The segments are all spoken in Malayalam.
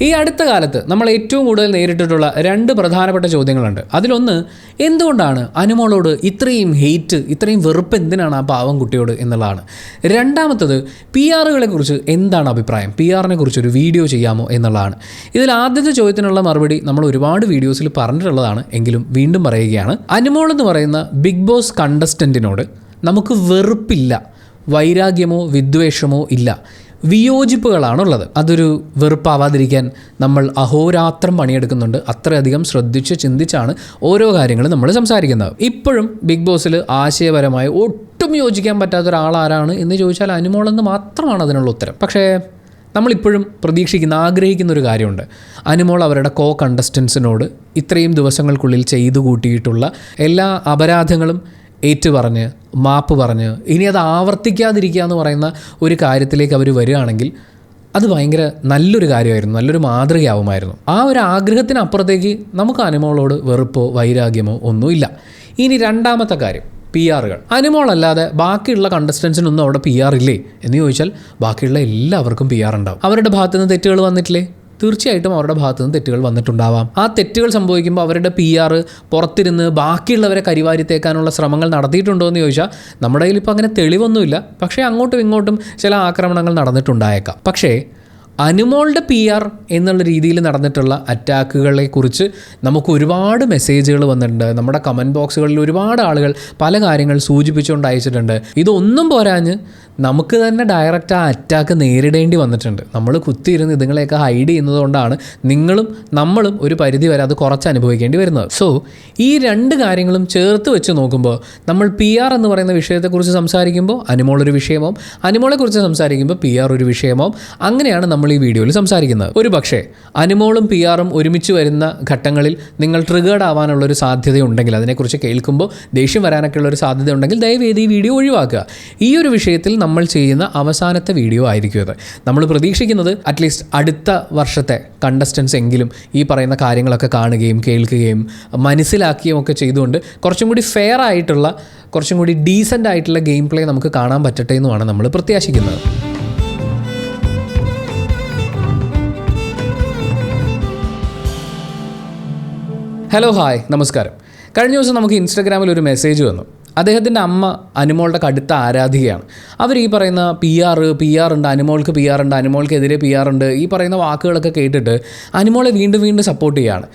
ഈ അടുത്ത കാലത്ത് നമ്മൾ ഏറ്റവും കൂടുതൽ നേരിട്ടിട്ടുള്ള രണ്ട് പ്രധാനപ്പെട്ട ചോദ്യങ്ങളുണ്ട്. അതിലൊന്ന്, എന്തുകൊണ്ടാണ് അനുമോളോട് ഇത്രയും ഹെയ്റ്റ്, ഇത്രയും വെറുപ്പ് എന്തിനാണ് ആ പാവം കുട്ടിയോട് എന്നുള്ളതാണ്. രണ്ടാമത്തത്, PR-കളെ കുറിച്ച് എന്താണ് അഭിപ്രായം, PR-നെ കുറിച്ച് ഒരു വീഡിയോ ചെയ്യാമോ എന്നുള്ളതാണ്. ഇതിൽ ആദ്യത്തെ ചോദ്യത്തിനുള്ള മറുപടി നമ്മൾ ഒരുപാട് വീഡിയോസിൽ പറഞ്ഞിട്ടുള്ളതാണ്, എങ്കിലും വീണ്ടും പറയുകയാണ്. അനുമോൾ എന്ന് പറയുന്ന ബിഗ് ബോസ് കണ്ടസ്റ്റൻറ്റിനോട് നമുക്ക് വെറുപ്പില്ല, വൈരാഗ്യമോ വിദ്വേഷമോ ഇല്ല, വിയോജിപ്പുകളാണുള്ളത്. അതൊരു വെറുപ്പാവാതിരിക്കാൻ നമ്മൾ അഹോരാത്രം പണിയെടുക്കുന്നുണ്ട്. അത്രയധികം ശ്രദ്ധിച്ച് ചിന്തിച്ചാണ് ഓരോ കാര്യങ്ങളും നമ്മൾ സംസാരിക്കുന്നത്. ഇപ്പോഴും ബിഗ് ബോസിൽ ആശയപരമായി ഒട്ടും യോജിക്കാൻ പറ്റാത്ത ഒരാളാരാണ് എന്ന് ചോദിച്ചാൽ അനുമോളെന്ന് മാത്രമാണ് അതിനുള്ള ഉത്തരം. പക്ഷേ നമ്മളിപ്പോഴും ആഗ്രഹിക്കുന്ന ഒരു കാര്യമുണ്ട്. അനുമോൾ അവരുടെ കണ്ടസ്റ്റൻസിനോട് ഇത്രയും ദിവസങ്ങൾക്കുള്ളിൽ ചെയ്തു കൂട്ടിയിട്ടുള്ള എല്ലാ അപരാധങ്ങളും ഏറ്റുപറഞ്ഞ് മാപ്പ് പറഞ്ഞ് ഇനി അത് ആവർത്തിക്കാതിരിക്കുക എന്ന് പറയുന്ന ഒരു കാര്യത്തിലേക്ക് അവർ വരികയാണെങ്കിൽ അത് ഭയങ്കര നല്ലൊരു കാര്യമായിരുന്നു, നല്ലൊരു മാതൃകയാവുമായിരുന്നു. ആ ഒരു ആഗ്രഹത്തിനപ്പുറത്തേക്ക് നമുക്ക് അനുമോളോട് വെറുപ്പോ വൈരാഗ്യമോ ഒന്നുമില്ല. ഇനി രണ്ടാമത്തെ കാര്യം, PR-കൾ. അനുമോൾ അല്ലാതെ ബാക്കിയുള്ള കണ്ടസ്റ്റൻസിനൊന്നും അവിടെ PR ഇല്ലേ എന്ന് ചോദിച്ചാൽ ബാക്കിയുള്ള എല്ലാവർക്കും PR ഉണ്ടാവും. അവരുടെ ഭാഗത്തുനിന്ന് തെറ്റുകൾ വന്നിട്ടില്ലേ? തീർച്ചയായിട്ടും അവരുടെ ഭാഗത്തു നിന്ന് തെറ്റുകൾ വന്നിട്ടുണ്ടാവാം. ആ തെറ്റുകൾ സംഭവിക്കുമ്പോൾ അവരുടെ PR പുറത്തിരുന്ന് ബാക്കിയുള്ളവരെ കരിവാരിത്തേക്കാനുള്ള ശ്രമങ്ങൾ നടത്തിയിട്ടുണ്ടോ എന്ന് ചോദിച്ചാൽ നമ്മുടെ കയ്യിൽ ഇപ്പോൾ അങ്ങനെ തെളിവൊന്നുമില്ല. പക്ഷേ അങ്ങോട്ടും ഇങ്ങോട്ടും ചില ആക്രമണങ്ങൾ നടന്നിട്ടുണ്ടായേക്കാം. പക്ഷേ അനുമോളുടെ PR എന്നുള്ള രീതിയിൽ നടന്നിട്ടുള്ള അറ്റാക്കുകളെ കുറിച്ച് നമുക്ക് ഒരുപാട് മെസ്സേജുകൾ വന്നിട്ടുണ്ട്. നമ്മുടെ കമൻറ്റ് ബോക്സുകളിൽ ഒരുപാട് ആളുകൾ പല കാര്യങ്ങൾ സൂചിപ്പിച്ചുകൊണ്ട് അയച്ചിട്ടുണ്ട്. ഇതൊന്നും പോരാഞ്ഞ് നമുക്ക് തന്നെ ഡയറക്റ്റ് ആ അറ്റാക്ക് നേരിടേണ്ടി വന്നിട്ടുണ്ട്. നമ്മൾ കുത്തിയിരുന്ന് ഇതുങ്ങളെയൊക്കെ ഹൈഡ് ചെയ്യുന്നതുകൊണ്ടാണ് നിങ്ങളും നമ്മളും ഒരു പരിധി വരെ അത് കുറച്ച് അനുഭവിക്കേണ്ടി വരുന്നത്. സോ ഈ രണ്ട് കാര്യങ്ങളും ചേർത്ത് വെച്ച് നോക്കുമ്പോൾ നമ്മൾ PR എന്ന് പറയുന്ന വിഷയത്തെക്കുറിച്ച് സംസാരിക്കുമ്പോൾ അനുമോളൊരു വിഷയമാവും, അനുമോളെക്കുറിച്ച് സംസാരിക്കുമ്പോൾ PR ഒരു വിഷയമാവും. അങ്ങനെയാണ് നമ്മൾ ഈ വീഡിയോയിൽ സംസാരിക്കുന്നത്. ഒരു പക്ഷേ അനുമോളും PR-ഉം ഒരുമിച്ച് വരുന്ന ഘട്ടങ്ങളിൽ നിങ്ങൾ ട്രിഗേർഡ് ആവാനുള്ളൊരു സാധ്യതയുണ്ടെങ്കിൽ, അതിനെക്കുറിച്ച് കേൾക്കുമ്പോൾ ദേഷ്യം വരാനൊക്കെ ഉള്ളൊരു സാധ്യത ഉണ്ടെങ്കിൽ ദയവേദി ഈ വീഡിയോ ഒഴിവാക്കുക. ഈ ഒരു വിഷയത്തിൽ നമ്മൾ ചെയ്യുന്ന അവസാനത്തെ വീഡിയോ ആയിരിക്കും ഇത്. നമ്മൾ പ്രതീക്ഷിക്കുന്നത് അറ്റ്ലീസ്റ്റ് അടുത്ത വർഷത്തെ കണ്ടസ്റ്റൻസ് എങ്കിലും ഈ പറയുന്ന കാര്യങ്ങളൊക്കെ കാണുകയും കേൾക്കുകയും മനസ്സിലാക്കുകയും ഒക്കെ ചെയ്തുകൊണ്ട് കുറച്ചും കൂടി ഫെയർ ആയിട്ടുള്ള, കുറച്ചും കൂടി ഡീസൻ്റ് ആയിട്ടുള്ള ഗെയിം പ്ലേ നമുക്ക് കാണാൻ പറ്റട്ടെ എന്നുമാണ് നമ്മൾ പ്രത്യാശിക്കുന്നത്. ഹലോ, ഹായ്, നമസ്കാരം. കഴിഞ്ഞ ദിവസം നമുക്ക് ഇൻസ്റ്റാഗ്രാമിൽ ഒരു മെസ്സേജ് വന്നു. അദ്ദേഹത്തിൻ്റെ അമ്മ അനുമോളുടെ കടുത്ത ആരാധികയാണ്. അവർ ഈ പറയുന്ന PR ഉണ്ട്, അനുമോൾക്ക് PR ഉണ്ട്, അനുമോൾക്കെതിരെ PR ഉണ്ട്, ഈ പറയുന്ന വാക്കുകളൊക്കെ കേട്ടിട്ട് അനുമോളെ വീണ്ടും വീണ്ടും സപ്പോർട്ട് ചെയ്യുകയാണ്.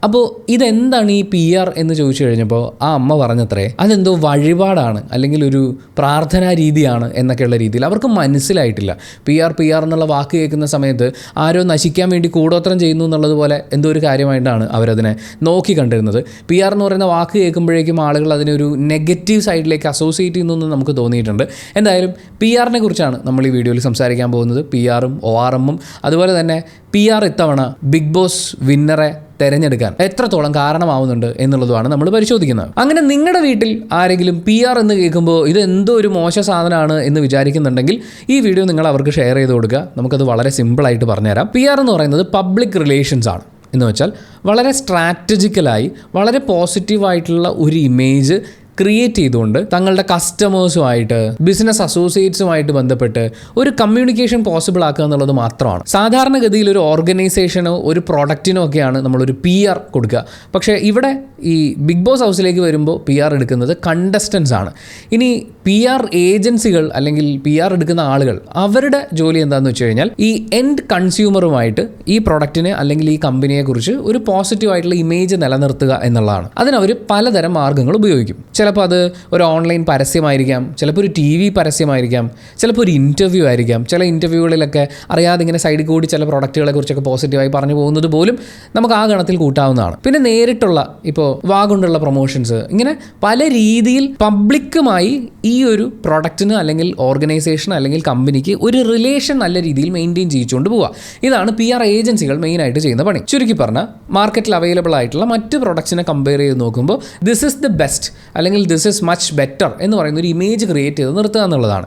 അപ്പോൾ ഇതെന്താണ് ഈ PR എന്ന് ചോദിച്ചു കഴിഞ്ഞപ്പോൾ ആ അമ്മ പറഞ്ഞത്രേ അതെന്തോ വഴിപാടാണ്, അല്ലെങ്കിൽ ഒരു പ്രാർത്ഥനാ രീതിയാണ് എന്നൊക്കെയുള്ള രീതിയിൽ. അവർക്ക് മനസ്സിലായിട്ടില്ല. PR എന്നുള്ള വാക്ക് കേൾക്കുന്ന സമയത്ത് ആരോ നശിക്കാൻ വേണ്ടി കൂടോത്രം ചെയ്യുന്നു എന്നുള്ളതുപോലെ എന്തോ ഒരു കാര്യമായിട്ടാണ് അവരതിനെ നോക്കി കണ്ടിരുന്നത്. PR എന്ന് പറയുന്ന വാക്ക് കേൾക്കുമ്പോഴേക്കും ആളുകൾ അതിനൊരു നെഗറ്റീവ് സൈഡിലേക്ക് അസോസിയേറ്റ് ചെയ്യുന്നു നമുക്ക് തോന്നിയിട്ടുണ്ട്. എന്തായാലും PR-നെ കുറിച്ചാണ് നമ്മൾ ഈ വീഡിയോയിൽ സംസാരിക്കാൻ പോകുന്നത്. PR-ഉം ORM-ഉം അതുപോലെ തന്നെ PR ഇത്തവണ ബിഗ് ബോസ് വിന്നറെ തിരഞ്ഞെടുക്കാൻ എത്രത്തോളം കാരണമാവുന്നുണ്ട് എന്നുള്ളതുമാണ് നമ്മൾ പരിശോധിക്കുന്നത്. അങ്ങനെ നിങ്ങളുടെ വീട്ടിൽ ആരെങ്കിലും PR എന്ന് കേൾക്കുമ്പോൾ ഇത് എന്തോ ഒരു മോശ സാധനമാണ് എന്ന് വിചാരിക്കുന്നുണ്ടെങ്കിൽ ഈ വീഡിയോ നിങ്ങൾ അവർക്ക് ഷെയർ ചെയ്ത് കൊടുക്കുക. നമുക്കത് വളരെ സിമ്പിളായിട്ട് പറഞ്ഞുതരാം. PR എന്ന് പറയുന്നത് പബ്ലിക് റിലേഷൻസ് ആണ്. എന്ന് വെച്ചാൽ വളരെ സ്ട്രാറ്റജിക്കലായി വളരെ പോസിറ്റീവായിട്ടുള്ള ഒരു ഇമേജ് ക്രിയേറ്റ് ചെയ്തുകൊണ്ട് തങ്ങളുടെ കസ്റ്റമേഴ്സുമായിട്ട്, ബിസിനസ് അസോസിയേറ്റ്സുമായിട്ട് ബന്ധപ്പെട്ട് ഒരു കമ്മ്യൂണിക്കേഷൻ പോസിബിൾ ആക്കുക എന്നുള്ളത് മാത്രമാണ്. സാധാരണഗതിയിൽ ഒരു ഓർഗനൈസേഷനോ ഒരു പ്രൊഡക്റ്റിനോ ഒക്കെയാണ് നമ്മളൊരു PR കൊടുക്കുക. പക്ഷേ ഇവിടെ ഈ ബിഗ് ബോസ് ഹൗസിലേക്ക് വരുമ്പോൾ PR എടുക്കുന്നത് കണ്ടസ്റ്റൻസ് ആണ്. ഇനി PR ഏജൻസികൾ അല്ലെങ്കിൽ PR എടുക്കുന്ന ആളുകൾ, അവരുടെ ജോലി എന്താണെന്ന് വെച്ച് കഴിഞ്ഞാൽ ഈ എൻഡ് കൺസ്യൂമറുമായിട്ട് ഈ പ്രൊഡക്റ്റിനെ അല്ലെങ്കിൽ ഈ കമ്പനിയെക്കുറിച്ച് ഒരു പോസിറ്റീവായിട്ടുള്ള ഇമേജ് നിലനിർത്തുക എന്നുള്ളതാണ്. അതിനവർ പലതരം മാർഗ്ഗങ്ങൾ ഉപയോഗിക്കും. ചിലപ്പോൾ അത് ഒരു ഓൺലൈൻ പരസ്യമായിരിക്കാം, ചിലപ്പോൾ ഒരു TV പരസ്യമായിരിക്കാം, ചിലപ്പോൾ ഒരു ഇൻ്റർവ്യൂ ആയിരിക്കാം. ചില ഇൻ്റർവ്യൂകളിലൊക്കെ അറിയാതെ ഇങ്ങനെ സൈഡിൽ കൂടി ചില പ്രൊഡക്റ്റുകളെ കുറിച്ചൊക്കെ പോസിറ്റീവായി പറഞ്ഞു പോകുന്നത് പോലും നമുക്ക് ആ ഗണത്തിൽ കൂട്ടാവുന്നതാണ്. പിന്നെ നേരിട്ടുള്ള, ഇപ്പോൾ വാഗുണ്ടുള്ള പ്രൊമോഷൻസ്, ഇങ്ങനെ പല രീതിയിൽ പബ്ലിക്കുമായി ഈ ഒരു പ്രൊഡക്റ്റിന് അല്ലെങ്കിൽ ഓർഗനൈസേഷൻ അല്ലെങ്കിൽ കമ്പനിക്ക് ഒരു റിലേഷൻ നല്ല രീതിയിൽ മെയിൻറ്റെയിൻ ചെയ്യിച്ചുകൊണ്ട് പോവുക. ഇതാണ് PR ഏജൻസികൾ മെയിനായിട്ട് ചെയ്യുന്ന പണി. ചുരുക്കി പറഞ്ഞാൽ മാർക്കറ്റിൽ അവൈലബിൾ ആയിട്ടുള്ള മറ്റ് പ്രൊഡക്ട്സിനെ കമ്പയർ ചെയ്ത് നോക്കുമ്പോൾ ദിസ് ഇസ് ദ ബെസ്റ്റ് അല്ലെങ്കിൽ അല്ലെങ്കിൽ ദിസ് ഇസ് മച്ച് ബെറ്റർ എന്ന് പറയുന്ന ഒരു ഇമേജ് ക്രിയേറ്റ് ചെയ്ത് നിർത്തുക എന്നുള്ളതാണ്.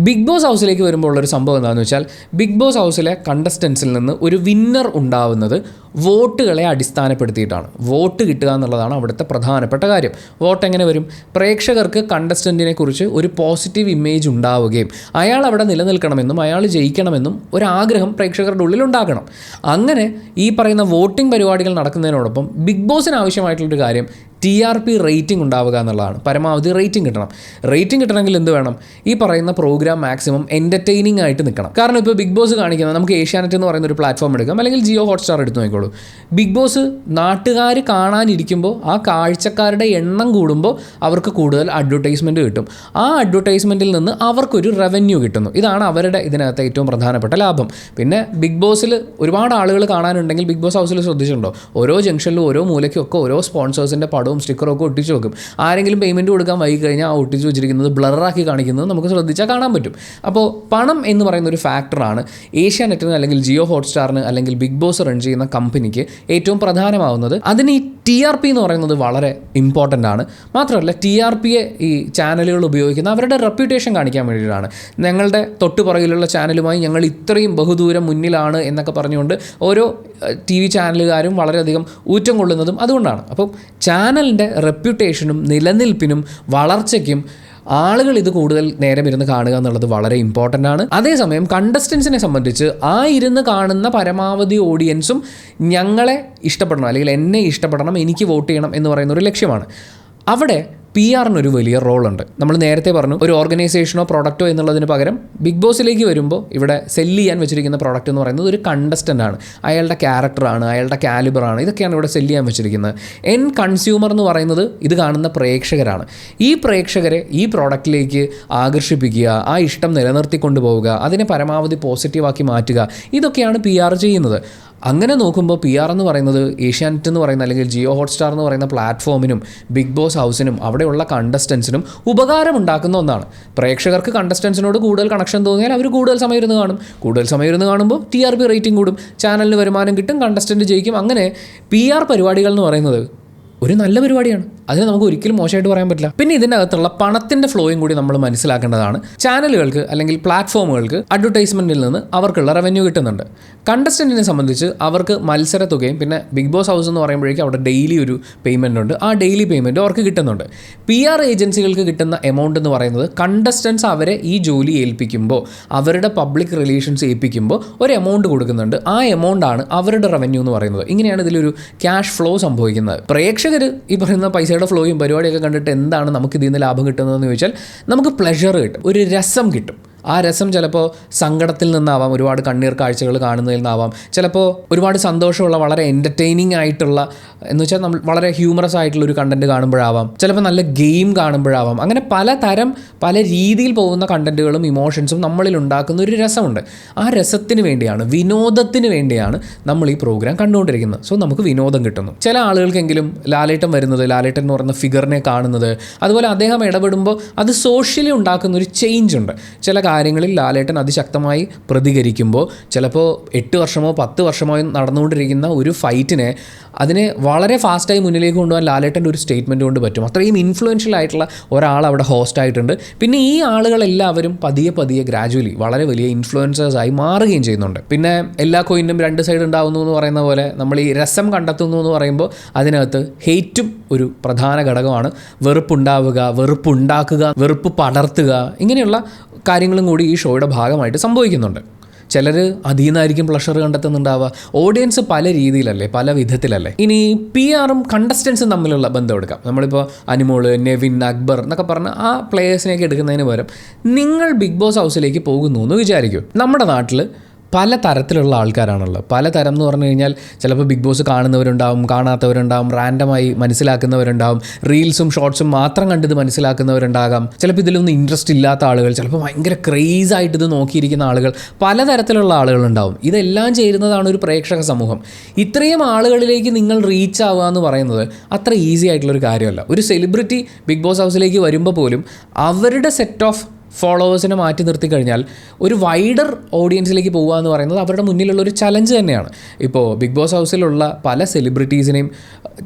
ബിഗ് ബോസ് ഹൗസിലേക്ക് വരുമ്പോൾ ഉള്ളൊരു സംഭവം എന്താണെന്ന് വെച്ചാൽ, ബിഗ് ബോസ് ഹൗസിലെ കണ്ടസ്റ്റൻസിൽ നിന്ന് ഒരു വിന്നർ ഉണ്ടാവുന്നത് വോട്ടുകളെ അടിസ്ഥാനപ്പെടുത്തിയിട്ടാണ്. വോട്ട് കിട്ടുക എന്നുള്ളതാണ് അവിടുത്തെ പ്രധാനപ്പെട്ട കാര്യം. വോട്ട് എങ്ങനെ വരും? പ്രേക്ഷകർക്ക് കണ്ടസ്റ്റൻറ്റിനെ കുറിച്ച് ഒരു പോസിറ്റീവ് ഇമേജ് ഉണ്ടാവുകയും അയാൾ അവിടെ നിലനിൽക്കണമെന്നും അയാൾ ജയിക്കണമെന്നും ഒരാഗ്രഹം പ്രേക്ഷകരുടെ ഉള്ളിൽ ഉണ്ടാകണം. അങ്ങനെ ഈ പറയുന്ന വോട്ടിംഗ് പരിപാടികൾ നടക്കുന്നതിനോടൊപ്പം ബിഗ് ബോസിന് ആവശ്യമായിട്ടുള്ളൊരു കാര്യം TRP റേറ്റിംഗ് ഉണ്ടാവുക എന്നുള്ളതാണ്. പരമാവധി റേറ്റിംഗ് കിട്ടണം. റേറ്റിംഗ് കിട്ടണമെങ്കിൽ എന്ത് വേണം? ഈ പറയുന്ന പ്രോഗ്രാം മാക്സിമം എൻ്റർടൈനിങ് ആയിട്ട് നിൽക്കണം. കാരണം ഇപ്പോൾ ബിഗ് ബോസ് കാണിക്കുന്നത്, നമുക്ക് ഏഷ്യാനെറ്റ് എന്ന് പറയുന്ന ഒരു പ്ലാറ്റ്ഫോം എടുക്കാം, അല്ലെങ്കിൽ ജിയോ ഹോട്ട്സ്റ്റാർ എടുത്ത് നോക്കിക്കോളൂ. ബിഗ് ബോസ് നാട്ടുകാർ കാണാനിരിക്കുമ്പോൾ ആ കാഴ്ചക്കാരുടെ എണ്ണം കൂടുമ്പോൾ അവർക്ക് കൂടുതൽ അഡ്വർടൈസ്മെൻറ്റ് കിട്ടും. ആ അഡ്വർടൈസ്മെൻറ്റിൽ നിന്ന് അവർക്കൊരു റവന്യൂ കിട്ടുന്നു. ഇതാണ് അവരുടെ ഇതിനകത്ത് ഏറ്റവും പ്രധാനപ്പെട്ട ലാഭം. പിന്നെ ബിഗ് ബോസിൽ ഒരുപാട് ആളുകൾ കാണാനുണ്ടെങ്കിൽ ബിഗ് ബോസ് ഹൗസിൽ ശ്രദ്ധിച്ചിട്ടുണ്ടോ, ഓരോ ജംഗ്ഷനിലും ഓരോ മൂലയ്ക്കും ഒക്കെ ഓരോ സ്പോൺസേഴ്സിൻ്റെ പടവും സ്റ്റിക്കറൊക്കെ ഒട്ടിച്ച് വെക്കും. ആരെങ്കിലും പേയ്മെൻറ്റ് കൊടുക്കാൻ വൈകി കഴിഞ്ഞാൽ ആ ഒട്ടിച്ച് വെച്ചിരിക്കുന്നത് ബ്ലറാക്കി കാണിക്കുന്നത് നമുക്ക് ശ്രദ്ധിച്ചാൽ കാണാൻ പറ്റും. അപ്പോൾ പണം എന്ന് പറയുന്ന ഒരു ഫാക്ടറാണ് ഏഷ്യാനെറ്റിന് അല്ലെങ്കിൽ ജിയോ ഹോട്ട്സ്റ്റാറിന് അല്ലെങ്കിൽ ബിഗ് ബോസ് റൺ ചെയ്യുന്ന കമ്പനിക്ക് ഏറ്റവും പ്രധാനമാവുന്നത്. അതിന് ഈ TRP എന്ന് പറയുന്നത് വളരെ ഇമ്പോർട്ടൻ്റ് ആണ്. മാത്രമല്ല TRPയെ ഈ ചാനലുകൾ ഉപയോഗിക്കുന്ന അവരുടെ റെപ്യൂട്ടേഷൻ കാണിക്കാൻ വേണ്ടിയിട്ടാണ്. ഞങ്ങളുടെ തൊട്ടുപുറകിലുള്ള ചാനലുമായി ഞങ്ങൾ ഇത്രയും ബഹുദൂരം മുന്നിലാണ് എന്നൊക്കെ പറഞ്ഞുകൊണ്ട് ഓരോ TV ചാനലുകാരും വളരെയധികം ഊറ്റം കൊള്ളുന്നതും അതുകൊണ്ടാണ്. അപ്പം ചാനലിൻ്റെ റെപ്യൂട്ടേഷനും നിലനിൽപ്പിനും വളർച്ചയ്ക്കും ആളുകൾ ഇത് കൂടുതൽ നേരം ഇരുന്ന് കാണുക എന്നുള്ളത് വളരെ ഇമ്പോർട്ടൻ്റ് ആണ്. അതേസമയം കണ്ടസ്റ്റൻസിനെ സംബന്ധിച്ച് ആ ഇരുന്ന് കാണുന്ന പരമാവധി ഓഡിയൻസും ഞങ്ങളെ ഇഷ്ടപ്പെടണം, അല്ലെങ്കിൽ എന്നെ ഇഷ്ടപ്പെടണം, എനിക്ക് വോട്ട് ചെയ്യണം എന്ന് പറയുന്ന ഒരു ലക്ഷ്യമാണ്. അവിടെ PR-നൊരു വലിയ റോളുണ്ട്. നമ്മൾ നേരത്തെ പറഞ്ഞു, ഒരു ഓർഗനൈസേഷനോ പ്രൊഡക്റ്റോ എന്നുള്ളതിന് പകരം ബിഗ് ബോസിലേക്ക് വരുമ്പോൾ ഇവിടെ സെല്ല് ചെയ്യാൻ വെച്ചിരിക്കുന്ന പ്രൊഡക്റ്റ് എന്ന് പറയുന്നത് ഒരു കണ്ടസ്റ്റൻ്റ് ആണ്. അയാളുടെ ക്യാരക്ടറാണ്, അയാളുടെ കാലിബറാണ്, ഇതൊക്കെയാണ് ഇവിടെ സെല്ല് ചെയ്യാൻ വെച്ചിരിക്കുന്നത്. കൺസ്യൂമർ എന്ന് പറയുന്നത് ഇത് കാണുന്ന പ്രേക്ഷകരാണ്. ഈ പ്രേക്ഷകരെ ഈ പ്രോഡക്റ്റിലേക്ക് ആകർഷിപ്പിക്കുക, ആ ഇഷ്ടം നിലനിർത്തിക്കൊണ്ടു പോവുക, അതിനെ പരമാവധി പോസിറ്റീവാക്കി മാറ്റുക, ഇതൊക്കെയാണ് PR ചെയ്യുന്നത്. അങ്ങനെ നോക്കുമ്പോൾ PR എന്ന് പറയുന്നത് ഏഷ്യാനെറ്റ് എന്ന് പറയുന്ന അല്ലെങ്കിൽ ജിയോ ഹോട്ട്സ്റ്റാർ എന്ന് പറയുന്ന പ്ലാറ്റ്ഫോമിനും ബിഗ് ബോസ് ഹൗസിനും അവിടെയുള്ള കണ്ടസ്റ്റൻസിനും ഉപകാരമുണ്ടാക്കുന്ന ഒന്നാണ്. പ്രേക്ഷകർക്ക് കണ്ടസ്റ്റൻസിനോട് കൂടുതൽ കണക്ഷൻ തോന്നിയാൽ അവർ കൂടുതൽ സമയം ഇരുന്ന് കാണും. കൂടുതൽ സമയം ഇരുന്ന് കാണുമ്പോൾ TRP റേറ്റിംഗ് കൂടും, ചാനലിന് വരുമാനം കിട്ടും, കണ്ടസ്റ്റൻറ്റ് ജയിക്കും. അങ്ങനെ PR പരിപാടികൾ എന്ന് പറയുന്നത് ഒരു നല്ല പരിപാടിയാണ്. അതിനെ നമുക്ക് ഒരിക്കലും മോശമായിട്ട് പറയാൻ പറ്റില്ല. പിന്നെ ഇതിൻ്റെ അകത്തുള്ള പണത്തിൻ്റെ ഫ്ലോയും കൂടി നമ്മൾ മനസ്സിലാക്കേണ്ടതാണ്. ചാനലുകൾക്ക് അല്ലെങ്കിൽ പ്ലാറ്റ്ഫോമുകൾക്ക് അഡ്വർടൈസ്മെൻറ്റിൽ നിന്ന് അവർക്കുള്ള റവന്യൂ കിട്ടുന്നുണ്ട്. കണ്ടസ്റ്റൻറ്റിനെ സംബന്ധിച്ച് അവർക്ക് മത്സരത്തുകയും പിന്നെ ബിഗ് ബോസ് ഹൗസ് എന്ന് പറയുമ്പോഴേക്കും അവിടെ ഡെയിലി ഒരു പേയ്മെൻ്റ് ഉണ്ട്. ആ ഡെയിലി പേയ്മെൻറ്റ് അവർക്ക് കിട്ടുന്നുണ്ട്. PR ഏജൻസികൾക്ക് കിട്ടുന്ന എമൗണ്ട് എന്ന് പറയുന്നത് കണ്ടസ്റ്റൻസ് അവരെ ഈ ജോലി ഏൽപ്പിക്കുമ്പോൾ, അവരുടെ പബ്ലിക് റിലേഷൻസ് ഏൽപ്പിക്കുമ്പോൾ ഒരു എമൗണ്ട് കൊടുക്കുന്നുണ്ട്. ആ എമൗണ്ടാണ് അവരുടെ റവന്യൂ എന്ന് പറയുന്നത്. ഇങ്ങനെയാണ് ഇതിലൊരു ക്യാഷ് ഫ്ലോ സംഭവിക്കുന്നത്. പ്രേക്ഷകർ ഈ പറയുന്ന പൈസയുടെ ഫ്ലോയും പരിപാടിയൊക്കെ കണ്ടിട്ട് എന്താണ് നമുക്ക് ഇതിൽ നിന്ന് ലാഭം കിട്ടുന്നതെന്ന് ചോദിച്ചാൽ, നമുക്ക് പ്ലഷർ കിട്ടും, ഒരു രസം കിട്ടും. ആ രസം ചിലപ്പോൾ സങ്കടത്തിൽ നിന്നാവാം, ഒരുപാട് കണ്ണീർ കാഴ്ചകൾ കാണുന്നതിൽ നിന്നാവാം, ചിലപ്പോൾ ഒരുപാട് സന്തോഷമുള്ള വളരെ എൻ്റർടൈനിങ് ആയിട്ടുള്ള എന്ന് വെച്ചാൽ നമ്മൾ വളരെ ഹ്യൂമറസ് ആയിട്ടുള്ള ഒരു കണ്ടൻറ്റ് കാണുമ്പോഴാവാം, ചിലപ്പോൾ നല്ല ഗെയിം കാണുമ്പോഴാവാം. അങ്ങനെ പല രീതിയിൽ പോകുന്ന കണ്ടൻറ്റുകളും ഇമോഷൻസും നമ്മളിൽ ഉണ്ടാക്കുന്ന ഒരു രസമുണ്ട്. ആ രസത്തിന് വേണ്ടിയാണ്, വിനോദത്തിന് വേണ്ടിയാണ് നമ്മൾ ഈ പ്രോഗ്രാം കണ്ടുകൊണ്ടിരിക്കുന്നത്. സോ നമുക്ക് വിനോദം കിട്ടുന്നു. ചില ആളുകൾക്കെങ്കിലും ലാലേട്ടൻ വരുന്നത്, ലാലേട്ടൻ എന്ന് പറയുന്ന ഫിഗറിനെ കാണുന്നത്, അതുപോലെ അദ്ദേഹം ഇടപെടുമ്പോൾ അത് സോഷ്യലി ഉണ്ടാക്കുന്ന ഒരു ചേഞ്ച് ഉണ്ട്. ചില കാര്യങ്ങളിൽ ലാലേട്ടൻ അതിശക്തമായി പ്രതികരിക്കുമ്പോൾ ചിലപ്പോൾ 8 വർഷമോ 10 വർഷമോ നടന്നുകൊണ്ടിരിക്കുന്ന ഒരു ഫൈറ്റിനെ അതിനെ വളരെ ഫാസ്റ്റായി മുന്നിലേക്ക് കൊണ്ടുപോകാൻ ലാലേട്ടൻ്റെ ഒരു സ്റ്റേറ്റ്മെൻറ്റ് കൊണ്ട് പറ്റും. അത്രയും ഇൻഫ്ലുവൻഷ്യൽ ആയിട്ടുള്ള ഒരാൾ അവിടെ ഹോസ്റ്റ് ആയിട്ടുണ്ട്. പിന്നെ ഈ ആളുകളെല്ലാവരും പതിയെ ഗ്രാജുവലി വളരെ വലിയ ഇൻഫ്ലുവൻസേഴ്സായി മാറുകയും ചെയ്യുന്നുണ്ട്. പിന്നെ എല്ലാ കോയിനും 2 സൈഡ് ഉണ്ടാകുന്നു എന്ന് പറയുന്ന പോലെ നമ്മൾ ഈ രസം കണ്ടെത്തുന്നു എന്ന് പറയുമ്പോൾ അതിനകത്ത് ഹെയ്റ്റും ഒരു പ്രധാന ഘടകമാണ്. വെറുപ്പുണ്ടാവുക, വെറുപ്പുണ്ടാക്കുക, വെറുപ്പ് പടർത്തുക, ഇങ്ങനെയുള്ള കാര്യങ്ങളും കൂടി ഈ ഷോയുടെ ഭാഗമായിട്ട് സംഭവിക്കുന്നുണ്ട്. ചിലർ അതിൽ നിന്നായിരിക്കും പ്ലഷർ കണ്ടെത്തുന്നുണ്ടാവുക. ഓഡിയൻസ് പല രീതിയിലല്ലേ, പല വിധത്തിലല്ലേ. ഇനി PR-ഉം കണ്ടസ്റ്റൻസും തമ്മിലുള്ള ബന്ധം എടുക്കാം. നമ്മളിപ്പോൾ അനുമോള്, നെവിൻ, അക്ബർ എന്നൊക്കെ പറഞ്ഞ് ആ പ്ലേയേഴ്സിനെയൊക്കെ എടുക്കുന്നതിന് പകരം നിങ്ങൾ ബിഗ് ബോസ് ഹൗസിലേക്ക് പോകുന്നു എന്ന് വിചാരിക്കും. നമ്മുടെ നാട്ടിൽ പല തരത്തിലുള്ള ആൾക്കാരാണുള്ളത്. പലതരം എന്ന് പറഞ്ഞു കഴിഞ്ഞാൽ ചിലപ്പോൾ ബിഗ് ബോസ് കാണുന്നവരുണ്ടാവും, കാണാത്തവരുണ്ടാവും, റാൻഡമായി മനസ്സിലാക്കുന്നവരുണ്ടാവും, റീൽസും ഷോർട്സും മാത്രം കണ്ടിത് മനസ്സിലാക്കുന്നവരുണ്ടാകാം, ചിലപ്പോൾ ഇതിലൊന്നും ഇൻട്രസ്റ്റ് ഇല്ലാത്ത ആളുകൾ, ചിലപ്പോൾ ഭയങ്കര ക്രേസായിട്ട് ഇത് നോക്കിയിരിക്കുന്ന ആളുകൾ, പലതരത്തിലുള്ള ആളുകളുണ്ടാവും. ഇതെല്ലാം ചേരുന്നതാണ് ഒരു പ്രേക്ഷക സമൂഹം. ഇത്രയും ആളുകളിലേക്ക് നിങ്ങൾ റീച്ച് ആവുക എന്ന് പറയുന്നത് അത്ര ഈസി ആയിട്ടുള്ളൊരു കാര്യമല്ല. ഒരു സെലിബ്രിറ്റി ബിഗ് ബോസ് ഹൗസിലേക്ക് വരുമ്പോൾ പോലും അവരുടെ സെറ്റ് ഓഫ് ഫോളോവേഴ്സിനെ മാറ്റി നിർത്തി കഴിഞ്ഞാൽ ഒരു വൈഡർ ഓഡിയൻസിലേക്ക് പോകുക എന്ന് പറയുന്നത് അവരുടെ മുന്നിലുള്ള ഒരു ചലഞ്ച് തന്നെയാണ്. ഇപ്പോൾ ബിഗ് ബോസ് ഹൗസിലുള്ള പല സെലിബ്രിറ്റീസിനെയും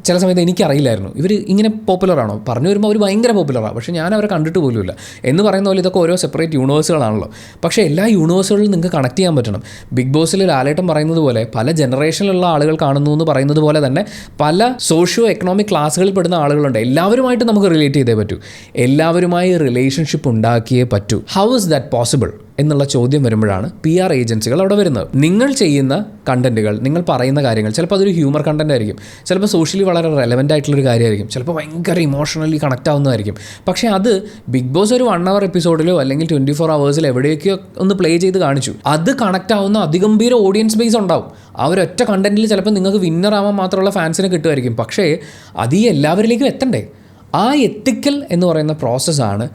ചില സമയത്ത് എനിക്കറിയില്ലായിരുന്നു ഇവർ ഇങ്ങനെ പോപ്പുലറാണോ, പറഞ്ഞു വരുമ്പോൾ അവർ ഭയങ്കര പോപ്പുലറാണ്, പക്ഷേ ഞാൻ അവരെ കണ്ടിട്ട് പോലുമില്ല എന്ന് പറയുന്ന പോലെ ഇതൊക്കെ ഓരോ സെപ്പറേറ്റ് യൂണിവേഴ്സുകളാണല്ലോ. പക്ഷേ എല്ലാ യൂണിവേഴ്സുകളിലും നിങ്ങൾക്ക് കണക്ട് ചെയ്യാൻ പറ്റണം. ബിഗ് ബോസിൽ ലാലേട്ടൻ പറയുന്നത് പോലെ പല ജനറേഷനിലുള്ള ആളുകൾ കാണുന്നു എന്ന് പറയുന്നത് പോലെ തന്നെ പല സോഷ്യോ എക്കണോമിക് ക്ലാസ്സുകളിൽ പെടുന്ന ആളുകളുണ്ട്. എല്ലാവരുമായിട്ട് നമുക്ക് റിലേറ്റ് ചെയ്തേ പറ്റൂ, എല്ലാവരുമായി റിലേഷൻഷിപ്പ് ഉണ്ടാക്കിയേ പറ്റൂ. ഹൗ ഇസ് ദാറ്റ് പോസിബിൾ എന്നുള്ള ചോദ്യം വരുമ്പോഴാണ് PR ഏജൻസികൾ അവിടെ വരുന്നത്. നിങ്ങൾ ചെയ്യുന്ന കണ്ടന്റുകൾ, നിങ്ങൾ പറയുന്ന കാര്യങ്ങൾ ചിലപ്പോൾ അതൊരു ഹ്യൂമർ കണ്ടന്റ് ആയിരിക്കും, ചിലപ്പോൾ സോഷ്യലി വളരെ റെലവൻ്റ് ആയിട്ടുള്ളൊരു കാര്യമായിരിക്കും, ചിലപ്പോൾ ഭയങ്കര ഇമോഷണലി കണക്റ്റ് ആവുന്നതായിരിക്കും. പക്ഷേ അത് ബിഗ് ബോസ് ഒരു 1 hour എപ്പിസോഡിലോ അല്ലെങ്കിൽ 24 hours എവിടെയൊക്കെയോ ഒന്ന് പ്ലേ ചെയ്ത് കാണിച്ചു, അത് കണക്റ്റ് ആവുന്ന അതിഗംഭീര ഓഡിയൻസ് ബേസ് ഉണ്ടാവും. ആ ഒരൊറ്റ കണ്ടന്റിൽ ചിലപ്പോൾ നിങ്ങൾക്ക് വിന്നർ ആവാൻ മാത്രമുള്ള ഫാൻസിനെ കിട്ടുമായിരിക്കും. പക്ഷേ അത് ഈ എല്ലാവരിലേക്കും എത്തണ്ടേ? ആ എത്തിക്കൽ എന്ന് പറയുന്ന പ്രോസസ്സാണ്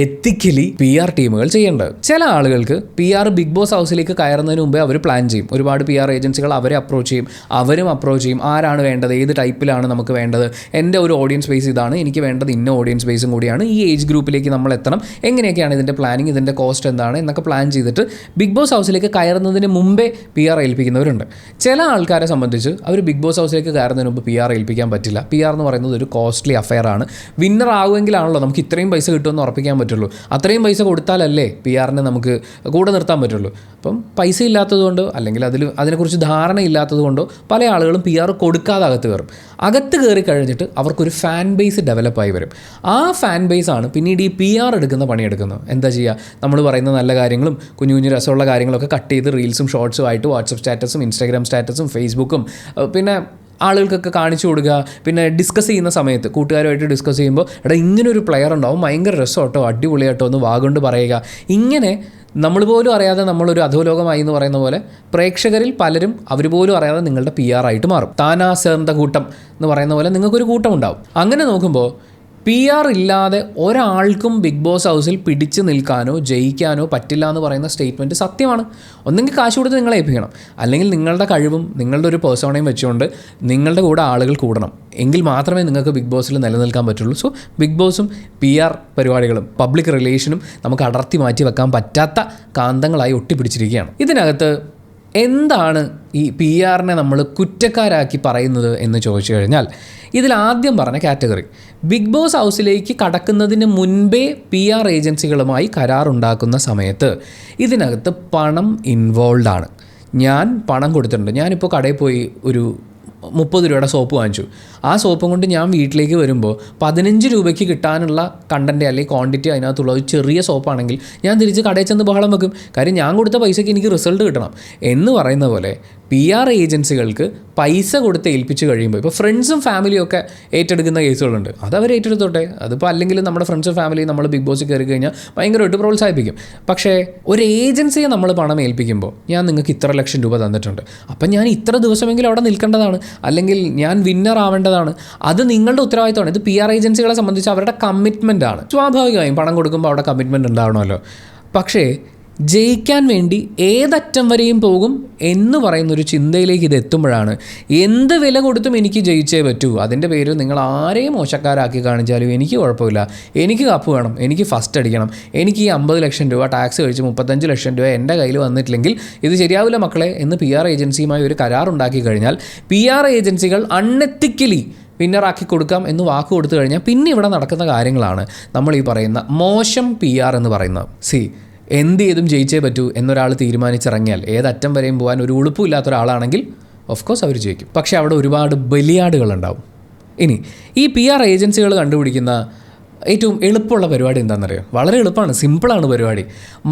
എത്തിക്കലി PR ടീമുകൾ ചെയ്യേണ്ടത്. ചില ആളുകൾക്ക് PR ബിഗ് ബോസ് ഹൗസിലേക്ക് കയറുന്നതിന് മുമ്പേ അവർ പ്ലാൻ ചെയ്യും. ഒരുപാട് PR ഏജൻസികൾ അവരെ അപ്രോച്ച് ചെയ്യും, അവരും അപ്രോച്ച് ചെയ്യും. ആരാണ് വേണ്ടത്, ഏത് ടൈപ്പിലാണ് നമുക്ക് വേണ്ടത്, എൻ്റെ ഒരു ഓഡിയൻസ് ബേസ് ഇതാണ്, എനിക്ക് വേണ്ടത് ഇന്ന ഓഡിയൻസ് ബേസും കൂടിയാണ്, ഈ ഏജ് ഗ്രൂപ്പിലേക്ക് നമ്മൾ എത്തണം, എങ്ങനെയൊക്കെയാണ് ഇതിൻ്റെ പ്ലാനിങ്, ഇതിൻ്റെ കോസ്റ്റ് എന്താണ് എന്നൊക്കെ പ്ലാൻ ചെയ്തിട്ട് ബിഗ് ബോസ് ഹൗസിലേക്ക് കയറുന്നതിന് മുമ്പേ PR ഏൽപ്പിക്കുന്നവരുണ്ട്. ചില ആൾക്കാരെ സംബന്ധിച്ച് അവർ ബിഗ് ബോസ് ഹൗസിലേക്ക് കയറുന്നതിന് മുമ്പ് PR ഏൽപ്പിക്കാൻ പറ്റില്ല. PR എന്ന് പറയുന്നത് ഒരു കോസ്റ്റ്ലി അഫെയർ ആണ്. വിന്നർ ആകുമെങ്കിലാണല്ലോ നമുക്ക് ഇത്രയും പൈസ കിട്ടുമെന്ന് ഉറപ്പിക്കാൻ പറ്റുള്ളൂ. അത്രയും പൈസ കൊടുത്താലല്ലേ PRനെ നമുക്ക് കൂടെ നിർത്താൻ പറ്റുള്ളൂ. അപ്പം പൈസ ഇല്ലാത്തതുകൊണ്ടോ അല്ലെങ്കിൽ അതിനെക്കുറിച്ച് ധാരണ ഇല്ലാത്തതുകൊണ്ടോ പല ആളുകളും PR കൊടുക്കാതെ അകത്ത് കയറും. അകത്ത് കയറി കഴിഞ്ഞിട്ട് അവർക്കൊരു ഫാൻ ബേസ് ഡെവലപ്പായി വരും. ആ ഫാൻ ബേസാണ് പിന്നീട് ഈ PR എടുക്കുന്ന പണിയെടുക്കുന്നത്. എന്താ ചെയ്യുക, നമ്മൾ പറയുന്ന നല്ല കാര്യങ്ങളും കുഞ്ഞു കുഞ്ഞു രസമുള്ള കാര്യങ്ങളൊക്കെ കട്ട് ചെയ്ത് റീൽസും ഷോർട്സും ആയിട്ട് വാട്സപ്പ് സ്റ്റാറ്റസും ഇൻസ്റ്റാഗ്രാം സ്റ്റാറ്റസും ഫേസ്ബുക്കും പിന്നെ ആളുകൾക്കൊക്കെ കാണിച്ചു കൊടുക്കുക. പിന്നെ ഡിസ്കസ് ചെയ്യുന്ന സമയത്ത് കൂട്ടുകാരുമായിട്ട് ഡിസ്കസ് ചെയ്യുമ്പോൾ എടാ ഇങ്ങനൊരു പ്ലെയർ ഉണ്ടാവും, ഭയങ്കര രസമാട്ടോ, അടിപൊളിയായിട്ടോ എന്ന് വാഗൊണ്ട് പറയുക. ഇങ്ങനെ നമ്മൾ പോലും അറിയാതെ നമ്മളൊരു അധോലോകമായി എന്ന് പറയുന്ന പോലെ പ്രേക്ഷകരിൽ പലരും അവർ പോലും അറിയാതെ നിങ്ങളുടെ PR ആയിട്ട് മാറും. താനാ ചേർന്ന കൂട്ടം എന്ന് പറയുന്ന പോലെ നിങ്ങൾക്കൊരു കൂട്ടം ഉണ്ടാവും. അങ്ങനെ നോക്കുമ്പോൾ PR ഇല്ലാതെ ഒരാൾക്കും ബിഗ് ബോസ് ഹൗസിൽ പിടിച്ചു നിൽക്കാനോ ജയിക്കാനോ പറ്റില്ല എന്ന് പറയുന്ന സ്റ്റേറ്റ്മെൻറ്റ് സത്യമാണ്. ഒന്നെങ്കിൽ കാശ് കൊടുത്ത് നിങ്ങളെ ഏൽപ്പിക്കണം, അല്ലെങ്കിൽ നിങ്ങളുടെ കഴിവും നിങ്ങളുടെ ഒരു പേഴ്സോണയും വെച്ചുകൊണ്ട് നിങ്ങളുടെ കൂടെ ആളുകൾ കൂടണം. എങ്കിൽ മാത്രമേ നിങ്ങൾക്ക് ബിഗ് ബോസിൽ നിലനിൽക്കാൻ പറ്റുള്ളൂ. സോ ബിഗ് ബോസും PR പരിപാടികളും പബ്ലിക് റിലേഷനും നമുക്ക് അടർത്തി മാറ്റി വെക്കാൻ പറ്റാത്ത കാന്തങ്ങളായി ഒട്ടിപ്പിടിച്ചിരിക്കുകയാണ്. ഇതിനകത്ത് എന്താണ് ഈ PRനെ നമ്മൾ കുറ്റക്കാരാക്കി പറയുന്നത് എന്ന് ചോദിച്ചു കഴിഞ്ഞാൽ, ഇതിലാദ്യം പറഞ്ഞ കാറ്റഗറി ബിഗ് ബോസ് ഹൗസിലേക്ക് കടക്കുന്നതിന് മുൻപേ PR ഏജൻസികളുമായി കരാറുണ്ടാക്കുന്ന സമയത്ത് ഇതിനകത്ത് പണം ഇൻവോൾവ് ആണ്. ഞാൻ പണം കൊടുത്തിട്ടുണ്ട്. ഞാനിപ്പോൾ കടയിൽ പോയി ഒരു 30 രൂപയുടെ സോപ്പ് വാങ്ങിച്ചു. ആ സോപ്പും കൊണ്ട് ഞാൻ വീട്ടിലേക്ക് വരുമ്പോൾ 15 രൂപയ്ക്ക് കിട്ടാനുള്ള കണ്ടൻറ്റ് അല്ലെങ്കിൽ ക്വാണ്ടിറ്റി അതിനകത്തുള്ള ഒരു ചെറിയ സോപ്പാണെങ്കിൽ ഞാൻ തിരിച്ച് കടയിൽ ചെന്ന് ബഹളം വെക്കും. കാര്യം ഞാൻ കൊടുത്ത പൈസയ്ക്ക് എനിക്ക് റിസൾട്ട് കിട്ടണം എന്ന് പറയുന്ന പോലെ PR ഏജൻസികൾക്ക് പൈസ കൊടുത്ത് ഏൽപ്പിച്ച് കഴിയുമ്പോൾ ഇപ്പോൾ ഫ്രണ്ട്സും ഫാമിലിയും ഒക്കെ ഏറ്റെടുക്കുന്ന കേസുകളുണ്ട്. അത് അവർ ഏറ്റെടുത്തോട്ടെ. അതിപ്പോൾ അല്ലെങ്കിൽ നമ്മുടെ ഫ്രണ്ട്സും ഫാമിലിയും നമ്മൾ ബിഗ് ബോസിൽ കയറി കഴിഞ്ഞാൽ ഭയങ്കരമായിട്ട് പ്രോത്സാഹിപ്പിക്കും. പക്ഷേ ഒരു ഏജൻസിയെ നമ്മൾ പണം ഏൽപ്പിക്കുമ്പോൾ ഞാൻ നിങ്ങൾക്ക് ഇത്ര ലക്ഷം രൂപ തന്നിട്ടുണ്ട്, അപ്പം ഞാൻ ഇത്ര ദിവസമെങ്കിലും അവിടെ നിൽക്കേണ്ടതാണ്, അല്ലെങ്കിൽ ഞാൻ വിന്നർ ആവേണ്ടതാണ്. അത് നിങ്ങളുടെ ഉത്തരവാദിത്തമാണ്. ഇത് PR ഏജൻസികളെ സംബന്ധിച്ച് അവരുടെ കമ്മിറ്റ്മെൻ്റ് ആണ്. സ്വാഭാവികമായും പണം കൊടുക്കുമ്പോൾ അവിടെ കമ്മിറ്റ്മെൻറ്റ് ഉണ്ടാവണമല്ലോ. പക്ഷേ ജയിക്കാൻ വേണ്ടി ഏതറ്റം വരെയും പോകും എന്ന് പറയുന്നൊരു ചിന്തയിലേക്ക് ഇത് എത്തുമ്പോഴാണ് എന്ത് വില കൊടുത്തും എനിക്ക് ജയിച്ചേ പറ്റൂ. അതിൻ്റെ പേരിൽ നിങ്ങൾ ആരെയും മോശക്കാരാക്കി കാണിച്ചാലും എനിക്ക് കുഴപ്പമില്ല, എനിക്ക് കപ്പ് വേണം, എനിക്ക് ഫസ്റ്റ് അടിക്കണം, എനിക്ക് ഈ 50 ലക്ഷം രൂപ ടാക്സ് കഴിച്ച് 35 ലക്ഷം രൂപ എൻ്റെ കയ്യിൽ വന്നിട്ടില്ലെങ്കിൽ ഇത് ശരിയാവില്ല മക്കളെ എന്ന് PR ഏജൻസിയുമായി ഒരു കരാറുണ്ടാക്കി കഴിഞ്ഞാൽ PR ഏജൻസികൾ അൺഎത്തിക്കലി വിന്നറാക്കി കൊടുക്കാം എന്ന് വാക്ക് കൊടുത്തു കഴിഞ്ഞാൽ പിന്നെ ഇവിടെ നടക്കുന്ന കാര്യങ്ങളാണ് നമ്മൾ ഈ പറയുന്ന മോശം PR എന്ന് പറയുന്നത്. എന്ത് ചെയ്തും ജയിച്ചേ പറ്റൂ എന്നൊരാൾ തീരുമാനിച്ചിറങ്ങിയാൽ ഏതറ്റം വരെയും പോകാൻ ഒരു ഉളുപ്പുമില്ലാത്ത ഒരാളാണെങ്കിൽ ഓഫ് കോഴ്സ് അവർ ജയിക്കും. പക്ഷേ അവിടെ ഒരുപാട് ബലിയാടുകളുണ്ടാവും. ഇനി ഈ PR ഏജൻസികൾ കണ്ടുപിടിക്കുന്ന ഏറ്റവും എളുപ്പമുള്ള പരിപാടി എന്താണെന്നറിയോ? വളരെ എളുപ്പമാണ്, സിമ്പിളാണ് പരിപാടി.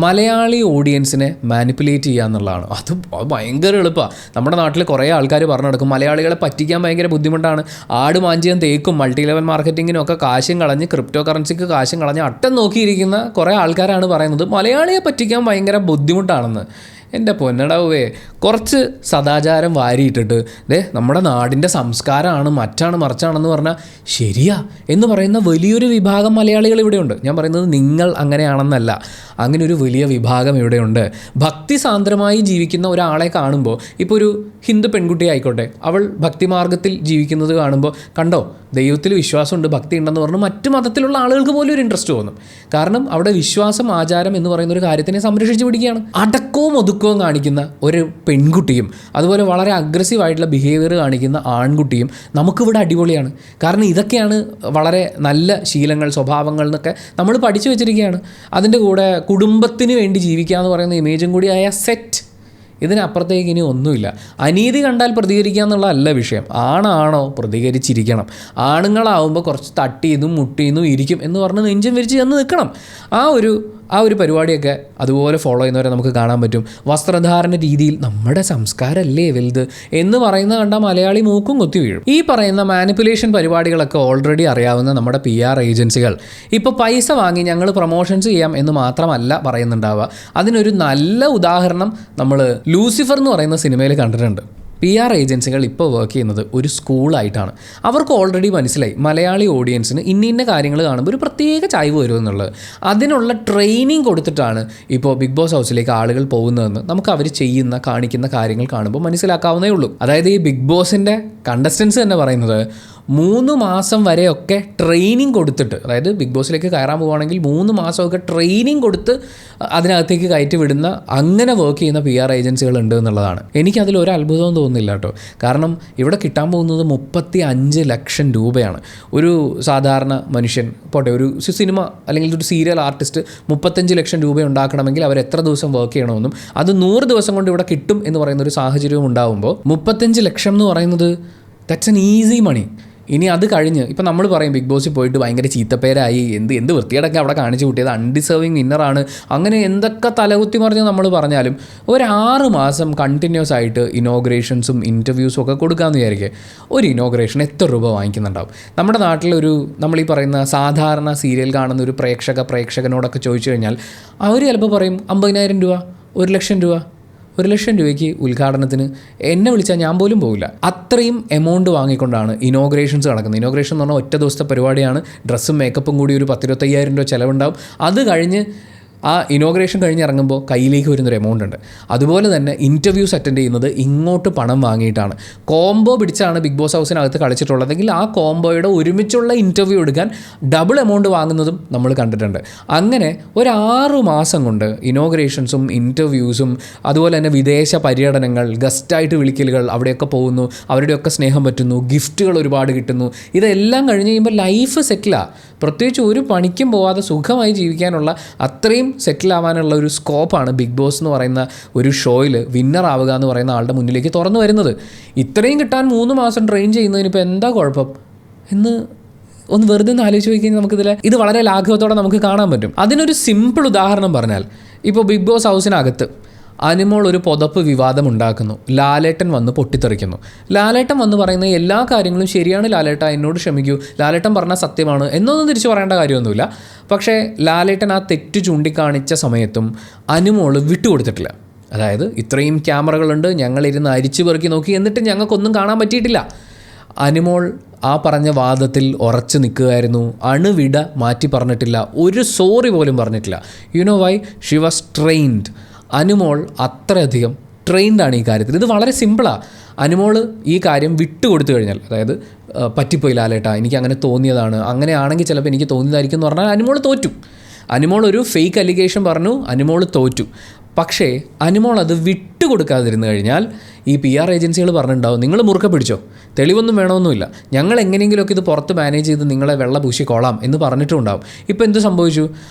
മലയാളി ഓഡിയൻസിനെ മാനിപ്പുലേറ്റ് ചെയ്യുക എന്നുള്ളതാണ്. അത് ഭയങ്കര എളുപ്പമാണ്. നമ്മുടെ നാട്ടിൽ കുറേ ആൾക്കാർ പറഞ്ഞു നടക്കും മലയാളികളെ പറ്റിക്കാൻ ഭയങ്കര ബുദ്ധിമുട്ടാണ്, ആട് മാഞ്ചിയും തേക്കും മൾട്ടി ലെവൽ മാർക്കറ്റിങ്ങിനും ഒക്കെ കാശും കളഞ്ഞ് ക്രിപ്റ്റോ കറൻസിക്ക് കാശും കളഞ്ഞ് അട്ടം നോക്കിയിരിക്കുന്ന കുറേ ആൾക്കാരാണ് പറയുന്നത് മലയാളിയെ പറ്റിക്കാൻ ഭയങ്കര ബുദ്ധിമുട്ടാണെന്ന്. എൻ്റെ പൊന്നടാവേ, കുറച്ച് സദാചാരം വാരിയിട്ടിട്ട് നമ്മുടെ നാടിൻ്റെ സംസ്കാരമാണ് മറ്റാണ് മറിച്ചാണെന്ന് പറഞ്ഞാൽ ശരിയാ എന്ന് പറയുന്ന വലിയൊരു വിഭാഗം മലയാളികൾ ഇവിടെയുണ്ട്. ഞാൻ പറയുന്നത് നിങ്ങൾ അങ്ങനെയാണെന്നല്ല, അങ്ങനെ ഒരു വലിയ വിഭാഗം ഇവിടെയുണ്ട്. ഭക്തി സാന്ദ്രമായി ജീവിക്കുന്ന ഒരാളെ കാണുമ്പോൾ ഇപ്പോൾ ഒരു ഹിന്ദു പെൺകുട്ടി ആയിക്കോട്ടെ, അവൾ ഭക്തിമാർഗ്ഗത്തിൽ ജീവിക്കുന്നത് കാണുമ്പോൾ കണ്ടോ ദൈവത്തിൽ വിശ്വാസമുണ്ട്, ഭക്തി ഉണ്ടെന്ന് പറഞ്ഞ് മറ്റു മതത്തിലുള്ള ആളുകൾക്ക് പോലും ഒരു ഇൻട്രസ്റ്റ് തോന്നും. കാരണം അവിടെ വിശ്വാസം, ആചാരം എന്ന് പറയുന്ന ഒരു കാര്യത്തിനെ സംരക്ഷിച്ചു പിടിക്കുകയാണ്. അടക്കവും ഒതുക്കവും കാണിക്കുന്ന ഒരു പെൺകുട്ടിയും അതുപോലെ വളരെ അഗ്രസീവായിട്ടുള്ള ബിഹേവിയർ കാണിക്കുന്ന ആൺകുട്ടിയും നമുക്കിവിടെ അടിപൊളിയാണ്. കാരണം ഇതൊക്കെയാണ് വളരെ നല്ല ശീലങ്ങൾ, സ്വഭാവങ്ങൾ എന്നൊക്കെ നമ്മൾ പഠിച്ചു വെച്ചിരിക്കുകയാണ്. അതിൻ്റെ കൂടെ കുടുംബത്തിന് വേണ്ടി ജീവിക്കുക എന്ന് പറയുന്ന ഇമേജും കൂടിയായ സെറ്റ്. ഇതിനപ്പുറത്തേക്ക് ഇനി ഒന്നുമില്ല. അനീതി കണ്ടാൽ പ്രതികരിക്കുക എന്നുള്ളതല്ല വിഷയം. ആണാണോ പ്രതികരിച്ചിരിക്കണം. ആണുങ്ങളാവുമ്പോൾ കുറച്ച് തട്ടിയതും മുട്ടിയതും ഇരിക്കും എന്ന് പറഞ്ഞ് നെഞ്ചും വിരിച്ച് ചെന്ന് നിൽക്കണം. ആ ഒരു പരിപാടിയൊക്കെ അതുപോലെ ഫോളോ ചെയ്യുന്നവരെ നമുക്ക് കാണാൻ പറ്റും. വസ്ത്രധാരണ രീതിയിൽ നമ്മുടെ സംസ്കാരമല്ലേ വലുത് എന്ന് പറയുന്ന കണ്ടാൽ മലയാളി മൂക്കും കുത്തി വീഴും. ഈ പറയുന്ന മാനിപ്പുലേഷൻ പരിപാടികളൊക്കെ ഓൾറെഡി അറിയാവുന്ന നമ്മുടെ PR ഏജൻസികൾ ഇപ്പോൾ പൈസ വാങ്ങി ഞങ്ങൾ പ്രൊമോഷൻസ് ചെയ്യാം എന്ന് മാത്രമല്ല പറയുന്നുണ്ടാവുക. അതിനൊരു നല്ല ഉദാഹരണം നമ്മൾ ലൂസിഫർ എന്ന് പറയുന്ന സിനിമയിൽ കണ്ടിട്ടുണ്ട്. PR ഏജൻസികൾ ഇപ്പോൾ വർക്ക് ചെയ്യുന്നത് ഒരു സ്കൂളായിട്ടാണ്. അവർക്ക് ഓൾറെഡി മനസ്സിലായി മലയാളി ഓഡിയൻസിന് ഇന്ന കാര്യങ്ങൾ കാണുമ്പോൾ ഒരു പ്രത്യേക ചായ്വ് വരുമെന്നുള്ളത്. അതിനുള്ള ട്രെയിനിങ് കൊടുത്തിട്ടാണ് ഇപ്പോൾ ബിഗ് ബോസ് ഹൗസിലേക്ക് ആളുകൾ പോകുന്നതെന്ന് നമുക്ക് അവർ കാണിക്കുന്ന കാര്യങ്ങൾ കാണുമ്പോൾ മനസ്സിലാക്കാവുന്നേ ഉള്ളൂ. അതായത് ഈ ബിഗ് ബോസിൻ്റെ കണ്ടസ്റ്റൻസ് തന്നെ പറയുന്നത് 3 മാസം വരെയൊക്കെ ട്രെയിനിങ് കൊടുത്തിട്ട്, അതായത് ബിഗ് ബോസിലേക്ക് കയറാൻ പോവുകയാണെങ്കിൽ 3 മാസമൊക്കെ ട്രെയിനിങ് കൊടുത്ത് അതിനകത്തേക്ക് കയറ്റി വിടുന്ന അങ്ങനെ വർക്ക് ചെയ്യുന്ന PR ഏജൻസികൾ ഉണ്ട് എന്നുള്ളതാണ്. എനിക്കതിൽ ഒരു അത്ഭുതവും തോന്നുന്നില്ല കേട്ടോ. കാരണം ഇവിടെ കിട്ടാൻ പോകുന്നത് 35 ലക്ഷം രൂപയാണ്. ഒരു സാധാരണ മനുഷ്യൻ പോട്ടെ, ഒരു സിനിമ അല്ലെങ്കിൽ ഒരു സീരിയൽ ആർട്ടിസ്റ്റ് 35 ലക്ഷം രൂപ ഉണ്ടാക്കണമെങ്കിൽ അവർ എത്ര ദിവസം വർക്ക് ചെയ്യണമെന്നും അത് 100 ദിവസം കൊണ്ട് ഇവിടെ കിട്ടും എന്ന് പറയുന്ന ഒരു സാഹചര്യവും ഉണ്ടാകുമ്പോൾ 35 ലക്ഷം എന്ന് പറയുന്നത് ദാറ്റ്സ് എൻ ഈസി മണി. ഇനി അത് കഴിഞ്ഞ് ഇപ്പം നമ്മൾ പറയും ബിഗ് ബോസിൽ പോയിട്ട് ഭയങ്കര ചീത്തപ്പേരായി, എന്ത് വൃത്തിയേടൊക്കെ അവിടെ കാണിച്ചു കൂട്ടിയത്, അൺഡിസേർവിങ് വിന്നറാണ്, അങ്ങനെ എന്തൊക്കെ തലകുത്തി മറിഞ്ഞ് നമ്മൾ പറഞ്ഞാലും ഒരു 6 മാസം കണ്ടിന്യൂസ് ആയിട്ട് ഇനോഗ്രേഷൻസും ഇൻ്റർവ്യൂസും ഒക്കെ കൊടുക്കാമെന്ന് വിചാരിക്കുക. ഒരു ഇനോഗ്രേഷൻ എത്ര രൂപ വാങ്ങിക്കുന്നുണ്ടാവും? നമ്മുടെ നാട്ടിലൊരു നമ്മളീ പറയുന്ന സാധാരണ സീരിയൽ കാണുന്ന ഒരു പ്രേക്ഷകനോടൊക്കെ ചോദിച്ചു കഴിഞ്ഞാൽ അവർ ചിലപ്പോൾ പറയും 50,000 രൂപ, 1 ലക്ഷം രൂപ. 1 ലക്ഷം രൂപയ്ക്ക് ഉദ്ഘാടനത്തിന് എന്നെ വിളിച്ചാൽ ഞാൻ പോലും പോകില്ല. അത്രയും എമൗണ്ട് വാങ്ങിക്കൊണ്ടാണ് ഇനോഗ്രേഷൻസ് നടക്കുന്നത്. ഇനോഗ്രേഷൻ എന്ന് പറഞ്ഞാൽ ഒറ്റ ദിവസത്തെ പരിപാടിയാണ്. ഡ്രസ്സും മേക്കപ്പും കൂടി ഒരു 10-25,000 രൂപ ചിലവുണ്ടാവും. അത് കഴിഞ്ഞ് ആ ഇനോഗ്രേഷൻ കഴിഞ്ഞ് ഇറങ്ങുമ്പോൾ കയ്യിലേക്ക് വരുന്നൊരു എമൗണ്ട് ഉണ്ട്. അതുപോലെ തന്നെ ഇൻ്റർവ്യൂസ് അറ്റൻഡ് ചെയ്യുന്നത് ഇങ്ങോട്ട് പണം വാങ്ങിയിട്ടാണ്. കോംബോ പിടിച്ചാണ് ബിഗ് ബോസ് ഹൗസിനകത്ത് കളിച്ചിട്ടുള്ളതെങ്കിൽ ആ കോംബോയുടെ ഒരുമിച്ചുള്ള ഇൻ്റർവ്യൂ എടുക്കാൻ ഡബിൾ എമൗണ്ട് വാങ്ങുന്നതും നമ്മൾ കണ്ടിട്ടുണ്ട്. അങ്ങനെ ഒരു 6 മാസം കൊണ്ട് ഇനോഗ്രേഷൻസും ഇൻ്റർവ്യൂസും അതുപോലെ തന്നെ വിദേശ പര്യടനങ്ങൾ, ഗസ്റ്റായിട്ട് വിളിക്കലുകൾ, അവിടെയൊക്കെ പോകുന്നു, അവരുടെയൊക്കെ സ്നേഹം പറ്റുന്നു, ഗിഫ്റ്റുകൾ ഒരുപാട് കിട്ടുന്നു. ഇതെല്ലാം കഴിഞ്ഞ് കഴിയുമ്പോൾ ലൈഫ് സെറ്റിലാണ്. പ്രത്യേകിച്ച് ഒരു പണിക്കും പോവാതെ സുഖമായി ജീവിക്കാനുള്ള അത്രയും സെറ്റിലാവാനുള്ള ഒരു സ്കോപ്പാണ് ബിഗ് ബോസ് എന്ന് പറയുന്ന ഒരു ഷോയിൽ വിന്നർ ആവുക എന്ന് പറയുന്ന ആളുടെ മുന്നിലേക്ക് തുറന്നു വരുന്നത്. ഇത്രയും കിട്ടാൻ 3 മാസം ട്രെയിൻ ചെയ്യുന്നതിനിപ്പോൾ എന്താ കുഴപ്പം എന്ന് ഒന്ന് വെറുതെ ഒന്ന് ആലോചിച്ച് നോക്കി കഴിഞ്ഞാൽ ഇത് വളരെ ലാഘവത്തോടെ നമുക്ക് കാണാൻ പറ്റും. അതിനൊരു സിമ്പിൾ ഉദാഹരണം പറഞ്ഞാൽ, ഇപ്പോൾ ബിഗ് ബോസ് ഹൗസിനകത്ത് അനുമോൾ ഒരു പുതപ്പ് വിവാദം ഉണ്ടാക്കുന്നു. ലാലേട്ടൻ വന്ന് പൊട്ടിത്തെറിക്കുന്നു. ലാലേട്ടൻ വന്ന് പറയുന്ന എല്ലാ കാര്യങ്ങളും ശരിയാണ്, ലാലേട്ട എന്നോട് ക്ഷമിക്കൂ, ലാലേട്ടൻ പറഞ്ഞാൽ സത്യമാണ് എന്നൊന്നും തിരിച്ചു പറയേണ്ട കാര്യമൊന്നുമില്ല. പക്ഷേ ലാലേട്ടൻ ആ തെറ്റ് ചൂണ്ടിക്കാണിച്ച സമയത്തും അനുമോൾ വിട്ടുകൊടുത്തിട്ടില്ല. അതായത് ഇത്രയും ക്യാമറകളുണ്ട്, ഞങ്ങളിരുന്ന് അരിച്ചു പെറുക്കി നോക്കി, എന്നിട്ട് ഞങ്ങൾക്കൊന്നും കാണാൻ പറ്റിയിട്ടില്ല. അനുമോൾ ആ പറഞ്ഞ വാദത്തിൽ ഉറച്ചു നിൽക്കുകയായിരുന്നു. അണുവിട മാറ്റി പറഞ്ഞിട്ടില്ല, ഒരു സോറി പോലും പറഞ്ഞിട്ടില്ല. You know why? She was trained. Anumol അത്രയധികം ട്രെയിൻഡാണ് ഈ കാര്യത്തിൽ. ഇത് വളരെ സിമ്പിളാണ്. അനുമോൾ ഈ കാര്യം വിട്ടുകൊടുത്തു കഴിഞ്ഞാൽ, അതായത് പറ്റിപ്പോയി ലാലേട്ടാ, എനിക്ക് അങ്ങനെ തോന്നിയതാണ്, അങ്ങനെയാണെങ്കിൽ ചിലപ്പോൾ എനിക്ക് തോന്നിയതായിരിക്കും എന്ന് പറഞ്ഞാൽ അനുമോൾ തോറ്റു. അനുമോൾ ഒരു ഫേക്ക് അലിഗേഷൻ പറഞ്ഞു, അനുമോൾ തോറ്റു. പക്ഷേ അനുമോൾ അത് വിട്ടുകൊടുക്കാതിരുന്നു കഴിഞ്ഞാൽ ഈ PR ഏജൻസികൾ പറഞ്ഞിട്ടുണ്ടാവും, നിങ്ങൾ മുറുക്കെ പിടിച്ചോ, തെളിവൊന്നും വേണമെന്നില്ല, ഞങ്ങൾ എങ്ങനെയെങ്കിലുമൊക്കെ ഇത് പുറത്ത് മാനേജ് ചെയ്ത് നിങ്ങളെ വെള്ള പൂശിക്കോളാം എന്ന് പറഞ്ഞിട്ടുണ്ടാവും. ഇപ്പോൾ എന്ത് സംഭവിച്ചു?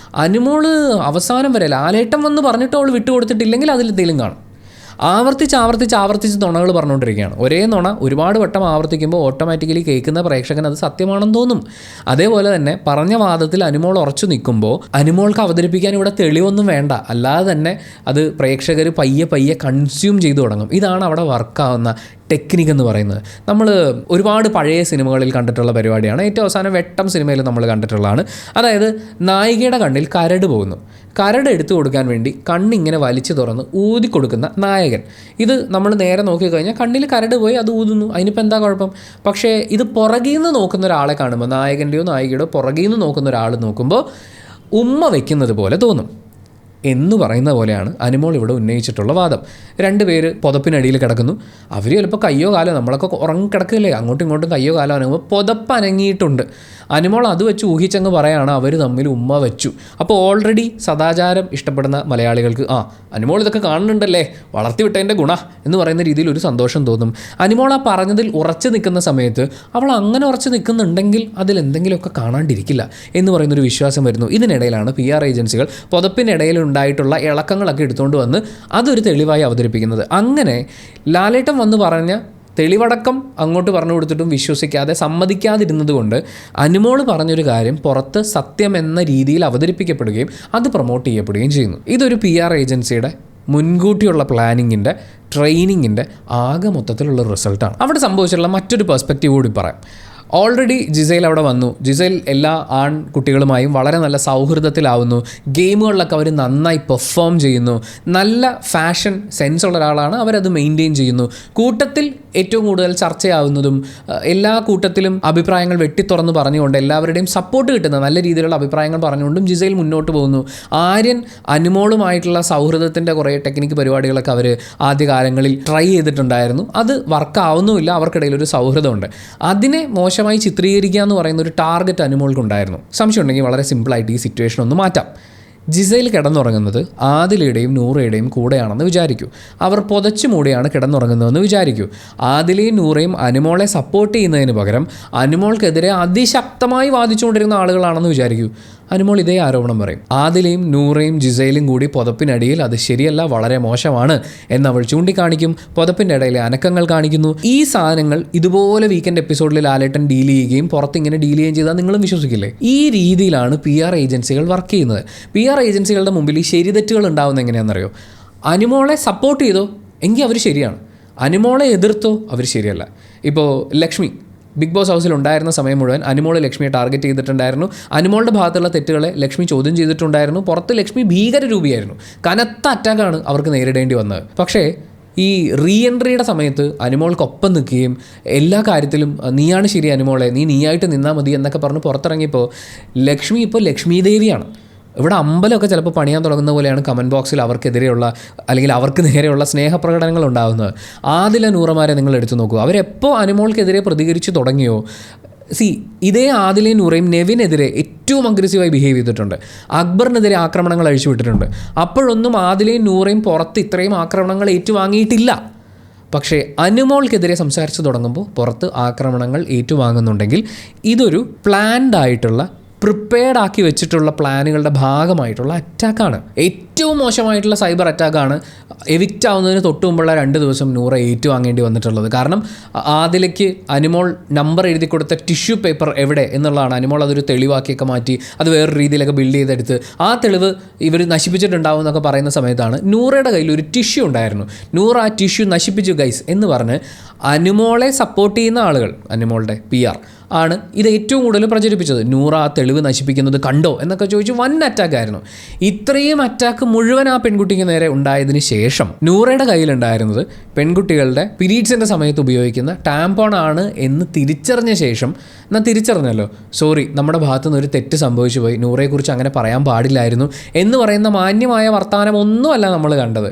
അനുമോൾ അവസാനം വരെ ലാലേട്ടൻ വന്ന് പറഞ്ഞിട്ട് അവൾ വിട്ടുകൊടുത്തിട്ടില്ലെങ്കിൽ അതിൽ എന്തെങ്കിലും കാണും. ആവർത്തിച്ച് നുണകൾ പറഞ്ഞുകൊണ്ടിരിക്കുകയാണ്. ഒരേ നുണ ഒരുപാട് വട്ടം ആവർത്തിക്കുമ്പോൾ ഓട്ടോമാറ്റിക്കലി കേൾക്കുന്ന പ്രേക്ഷകൻ അത് സത്യമാണെന്ന് തോന്നും. അതേപോലെ തന്നെ പറഞ്ഞ വാദത്തിൽ അനുമോൾ ഉറച്ചു നിൽക്കുമ്പോൾ അനുമോൾക്ക് അവതരിപ്പിക്കാൻ ഇവിടെ തെളിവൊന്നും വേണ്ട, അല്ലാതെ തന്നെ അത് പ്രേക്ഷകർ പയ്യെ കൺസ്യൂം ചെയ്തു തുടങ്ങും. ഇതാണ് അവിടെ വർക്കാവുന്ന ടെക്നിക്ക് എന്ന് പറയുന്നത്. നമ്മൾ ഒരുപാട് പഴയ സിനിമകളിൽ കണ്ടിട്ടുള്ള പരിപാടിയാണ്. ഏറ്റവും അവസാനം വെട്ടം സിനിമയിൽ നമ്മൾ കണ്ടിട്ടുള്ളതാണ്. അതായത് നായികയുടെ കണ്ണിൽ കരട് പോകുന്നു. കരട് എടുത്തു കൊടുക്കാൻ വേണ്ടി കണ്ണിങ്ങനെ വലിച്ചു തുറന്ന് ഊതി കൊടുക്കുന്ന നായകൻ. ഇത് നമ്മൾ നേരെ നോക്കിക്കഴിഞ്ഞാൽ കണ്ണിൽ കരട് പോയി അത് ഊതുന്നു, അതിനിപ്പോൾ എന്താ കുഴപ്പം? പക്ഷേ ഇത് പുറകിൽ നിന്ന് നോക്കുന്ന ഒരാളെ കാണുമ്പോൾ, നായകൻ്റെയോ നായികയുടെയോ പുറകിൽ നിന്ന് നോക്കുന്ന ഒരാൾ നോക്കുമ്പോൾ ഉമ്മ വയ്ക്കുന്നത് പോലെ തോന്നും. എന്ന് പറയുന്ന പോലെയാണ് അനുമോൾ ഇവിടെ ഉന്നയിച്ചിട്ടുള്ള വാദം. രണ്ടുപേര് പുതപ്പിനടിയിൽ കിടക്കുന്നു. അവർ ചിലപ്പോൾ കയ്യോ കാലോ, നമ്മളൊക്കെ ഉറങ്ങിക്കിടക്കില്ലേ, അങ്ങോട്ടും ഇങ്ങോട്ടും കയ്യോ കാലോ അനങ്ങുമ്പോൾ പുതപ്പ് അനങ്ങിയിട്ടുണ്ട്. അനുമോൾ അത് വെച്ച് ഊഹിച്ചങ്ങ് പറയാണ് അവർ തമ്മിൽ ഉമ്മ വെച്ചു. അപ്പോൾ ഓൾറെഡി സദാചാരം ഇഷ്ടപ്പെടുന്ന മലയാളികൾക്ക് അനുമോൾ ഇതൊക്കെ കാണുന്നുണ്ടല്ലേ, വളർത്തിവിട്ടതിൻ്റെ ഗുണ എന്ന് പറയുന്ന രീതിയിൽ ഒരു സന്തോഷം തോന്നും. അനുമോൾ ആ പറഞ്ഞതിൽ ഉറച്ചു നിൽക്കുന്ന സമയത്ത് അവൾ അങ്ങനെ ഉറച്ചു നിൽക്കുന്നുണ്ടെങ്കിൽ അതിലെന്തെങ്കിലുമൊക്കെ കാണാണ്ടിരിക്കില്ല എന്ന് പറയുന്നൊരു വിശ്വാസം വരുന്നു. ഇതിനിടയിലാണ് PR ഏജൻസികൾ പുതപ്പിനിടയിൽ ഉണ്ടായിട്ടുള്ള ഇളക്കങ്ങളൊക്കെ എടുത്തുകൊണ്ട് വന്ന് അതൊരു തെളിവായി അവതരിപ്പിക്കുന്നത്. അങ്ങനെ ലാലേട്ടൻ വന്ന് പറഞ്ഞ തെളിവടക്കം അങ്ങോട്ട് പറഞ്ഞു കൊടുത്തിട്ടും വിശ്വസിക്കാതെ സമ്മതിക്കാതിരുന്നത് കൊണ്ട് അനുമോൾ പറഞ്ഞൊരു കാര്യം പുറത്ത് സത്യം എന്ന രീതിയിൽ അവതരിപ്പിക്കപ്പെടുകയും അത് പ്രൊമോട്ട് ചെയ്യപ്പെടുകയും ചെയ്യുന്നു. ഇതൊരു PR ഏജൻസിയുടെ മുൻകൂട്ടിയുള്ള പ്ലാനിങ്ങിൻ്റെ ട്രെയിനിങ്ങിൻ്റെ ആകെ മൊത്തത്തിലുള്ള റിസൾട്ടാണ്. അവിടെ സംഭവിച്ചിട്ടുള്ള മറ്റൊരു പെർസ്പെക്റ്റീവ് കൂടി പറയാം. ഓൾറെഡി ജിസൈൽ അവിടെ വന്നു. ജിസൈൽ എല്ലാ ആൺകുട്ടികളുമായും വളരെ നല്ല സൗഹൃദത്തിലാവുന്നു. ഗെയിമുകളിലൊക്കെ അവർ നന്നായി പെർഫോം ചെയ്യുന്നു. നല്ല ഫാഷൻ സെൻസ് ഉള്ള ഒരാളാണ്. അവരത് മെയിൻറ്റെയിൻ ചെയ്യുന്നു. കൂട്ടത്തിൽ ഏറ്റവും കൂടുതൽ ചർച്ചയാവുന്നതും എല്ലാ കൂട്ടത്തിലും അഭിപ്രായങ്ങൾ വെട്ടിത്തുറന്ന് പറഞ്ഞുകൊണ്ട് എല്ലാവരുടെയും സപ്പോർട്ട് കിട്ടുന്ന നല്ല രീതിയിലുള്ള അഭിപ്രായങ്ങൾ പറഞ്ഞുകൊണ്ടും ജിസൈൽ മുന്നോട്ട് പോകുന്നു. ആര്യൻ അനുമോളുമായിട്ടുള്ള സൗഹൃദത്തിൻ്റെ കുറേ ടെക്നിക്ക് പരിപാടികളൊക്കെ അവർ ആദ്യകാലങ്ങളിൽ ട്രൈ ചെയ്തിട്ടുണ്ടായിരുന്നു. അത് വർക്കാവുന്നുമില്ല. അവർക്കിടയിൽ ഒരു സൗഹൃദമുണ്ട്. അതിനെ മോശമായി ചിത്രീകരിക്കുക എന്ന് പറയുന്ന ഒരു ടാർഗറ്റ് അനുമോൾക്കുണ്ടായിരുന്നു. സംശയം ഉണ്ടെങ്കിൽ വളരെ സിമ്പിളായിട്ട് ഈ സിറ്റുവേഷൻ ഒന്ന് മാറ്റാം. ജിസൈൽ കിടന്നുറങ്ങുന്നത് ആദിലയുടെയും നൂറയുടെയും കൂടെയാണെന്ന് വിചാരിക്കൂ. അവർ പുതച്ചു മൂടിയാണ് കിടന്നുറങ്ങുന്നതെന്ന് വിചാരിക്കൂ. ആദിലയും നൂറയും അനുമോളെ സപ്പോർട്ട് ചെയ്യുന്നതിന് പകരം അനുമോൾക്കെതിരെ അതിശക്തമായി വാദിച്ചുകൊണ്ടിരുന്ന ആളുകളാണെന്ന് വിചാരിക്കൂ. അനുമോൾ ഇതേ ആരോപണം പറയും. ആദിലയും നൂറയും ജിസൈലും കൂടി പുതപ്പിനടിയിൽ അത് ശരിയല്ല, വളരെ മോശമാണ് എന്നവൾ ചൂണ്ടിക്കാണിക്കും. പുതപ്പിൻ്റെ ഇടയിലെ അനക്കങ്ങൾ കാണിക്കുന്നു. ഈ സാധനങ്ങൾ ഇതുപോലെ വീക്കെൻഡ് എപ്പിസോഡിൽ ലാലേട്ടൻ ഡീൽ ചെയ്യുകയും പുറത്തിങ്ങനെ ഡീൽ ചെയ്യുകയും ചെയ്താൽ നിങ്ങളും വിശ്വസിക്കില്ലേ? ഈ രീതിയിലാണ് PR ഏജൻസികൾ വർക്ക് ചെയ്യുന്നത്. PR ഏജൻസികളുടെ മുമ്പിൽ ഈ ശരിതെറ്റുകൾ ഉണ്ടാകുന്നത് എങ്ങനെയാണെന്നറിയോ? അനുമോളെ സപ്പോർട്ട് ചെയ്തോ എങ്കിൽ അവർ ശരിയാണ്, അനുമോളെ എതിർത്തോ അവർ ശരിയല്ല. ഇപ്പോൾ ലക്ഷ്മി ബിഗ് ബോസ് ഹൗസിൽ ഉണ്ടായിരുന്ന സമയം മുഴുവൻ അനുമോൾ ലക്ഷ്മിയെ ടാർഗറ്റ് ചെയ്തിട്ടുണ്ടായിരുന്നു. അനുമോളുടെ ഭാഗത്തുള്ള തെറ്റുകളെ ലക്ഷ്മി ചോദ്യം ചെയ്തിട്ടുണ്ടായിരുന്നു. പുറത്ത് ലക്ഷ്മി ഭീകര രൂപിയായിരുന്നു. കനത്ത അറ്റാക്കാണ് അവർക്ക് നേരിടേണ്ടി വന്നത്. പക്ഷേ ഈ റീ എൻട്രിയുടെ സമയത്ത് അനുമോൾക്കൊപ്പം നിൽക്കുകയും എല്ലാ കാര്യത്തിലും നീയാണ് ശരി അനുമോളെ, നീയായിട്ട് നിന്നാൽ മതി എന്നൊക്കെ പറഞ്ഞ് പുറത്തിറങ്ങിയപ്പോൾ ലക്ഷ്മി ഇപ്പോൾ ലക്ഷ്മി ദേവിയാണ്. ഇവിടെ അമ്പലമൊക്കെ ചിലപ്പോൾ പണിയാൻ തുടങ്ങുന്ന പോലെയാണ് കമൻറ്റ് ബോക്സിൽ അവർക്കെതിരെയുള്ള അല്ലെങ്കിൽ അവർക്ക് നേരെയുള്ള സ്നേഹപ്രകടനങ്ങൾ ഉണ്ടാകുന്നത്. ആദില നൂറമാരെ നിങ്ങൾ എടുത്തു നോക്കൂ. അവരെപ്പോൾ അനുമോൾക്കെതിരെ പ്രതികരിച്ച് തുടങ്ങിയോ, ഇതേ ആദിലയും നൂറയും നെവിനെതിരെ ഏറ്റവും അഗ്രസീവായി ബിഹേവ് ചെയ്തിട്ടുണ്ട്. അക്ബറിനെതിരെ ആക്രമണങ്ങൾ അഴിച്ചുവിട്ടിട്ടുണ്ട്. അപ്പോഴൊന്നും ആദിലയും നൂറയും പുറത്ത് ഇത്രയും ആക്രമണങ്ങൾ ഏറ്റുവാങ്ങിയിട്ടില്ല. പക്ഷേ അനുമോൾക്കെതിരെ സംസാരിച്ച് തുടങ്ങുമ്പോൾ പുറത്ത് ആക്രമണങ്ങൾ ഏറ്റുവാങ്ങുന്നുണ്ടെങ്കിൽ ഇതൊരു പ്ലാൻഡ് ആയിട്ടുള്ള പ്രിപ്പയർഡ് ആക്കി വെച്ചിട്ടുള്ള പ്ലാനുകളുടെ ഭാഗമായിട്ടുള്ള അറ്റാക്കാണ്. ഏറ്റവും മോശമായിട്ടുള്ള സൈബർ അറ്റാക്കാണ് എവിക്റ്റ് ആവുന്നതിന് തൊട്ട് മുമ്പുള്ള 2 ദിവസം നൂറ ഏറ്റുവാങ്ങേണ്ടി വന്നിട്ടുള്ളത്. കാരണം ആദിലയ്ക്ക് അനുമോൾ നമ്പർ എഴുതി കൊടുത്ത ടിഷ്യൂ പേപ്പർ എവിടെ എന്നുള്ളതാണ്. അനുമോൾ അതൊരു തെളിവാക്കിയൊക്കെ മാറ്റി അത് വേറൊരു രീതിയിലൊക്കെ ബിൽഡ് ചെയ്തെടുത്ത് ആ തെളിവ് ഇവർ നശിപ്പിച്ചിട്ടുണ്ടാവും എന്നൊക്കെ പറയുന്ന സമയത്താണ് നൂറയുടെ കയ്യിൽ ഒരു ടിഷ്യൂ ഉണ്ടായിരുന്നു. നൂറ ആ ടിഷ്യൂ നശിപ്പിച്ചു ഗൈസ് എന്ന് പറഞ്ഞ് അനുമോളെ സപ്പോർട്ട് ചെയ്യുന്ന ആളുകൾ, അനുമോളുടെ PR ആണ് ഇത് ഏറ്റവും കൂടുതൽ പ്രചരിപ്പിച്ചത്. നൂറ ആ തെളിവ് നശിപ്പിക്കുന്നത് കണ്ടോ എന്നൊക്കെ ചോദിച്ചു വൻ അറ്റാക്കായിരുന്നു. ഇത്രയും അറ്റാക്ക് മുഴുവൻ ആ പെൺകുട്ടിക്ക് നേരെ ഉണ്ടായതിന് ശേഷം നൂറയുടെ കയ്യിലുണ്ടായിരുന്നത് പെൺകുട്ടികളുടെ പീരീഡ്സിൻ്റെ സമയത്ത് ഉപയോഗിക്കുന്ന ടാമ്പോൺ ആണ് എന്ന് തിരിച്ചറിഞ്ഞ ശേഷം, എന്നാൽ തിരിച്ചറിഞ്ഞല്ലോ, സോറി നമ്മുടെ ഭാഗത്തുനിന്ന് ഒരു തെറ്റ് സംഭവിച്ചു പോയി, നൂറയെക്കുറിച്ച് അങ്ങനെ പറയാൻ പാടില്ലായിരുന്നു എന്ന് പറയുന്ന മാന്യമായ വർത്തമാനം ഒന്നുമല്ല നമ്മൾ കണ്ടത്.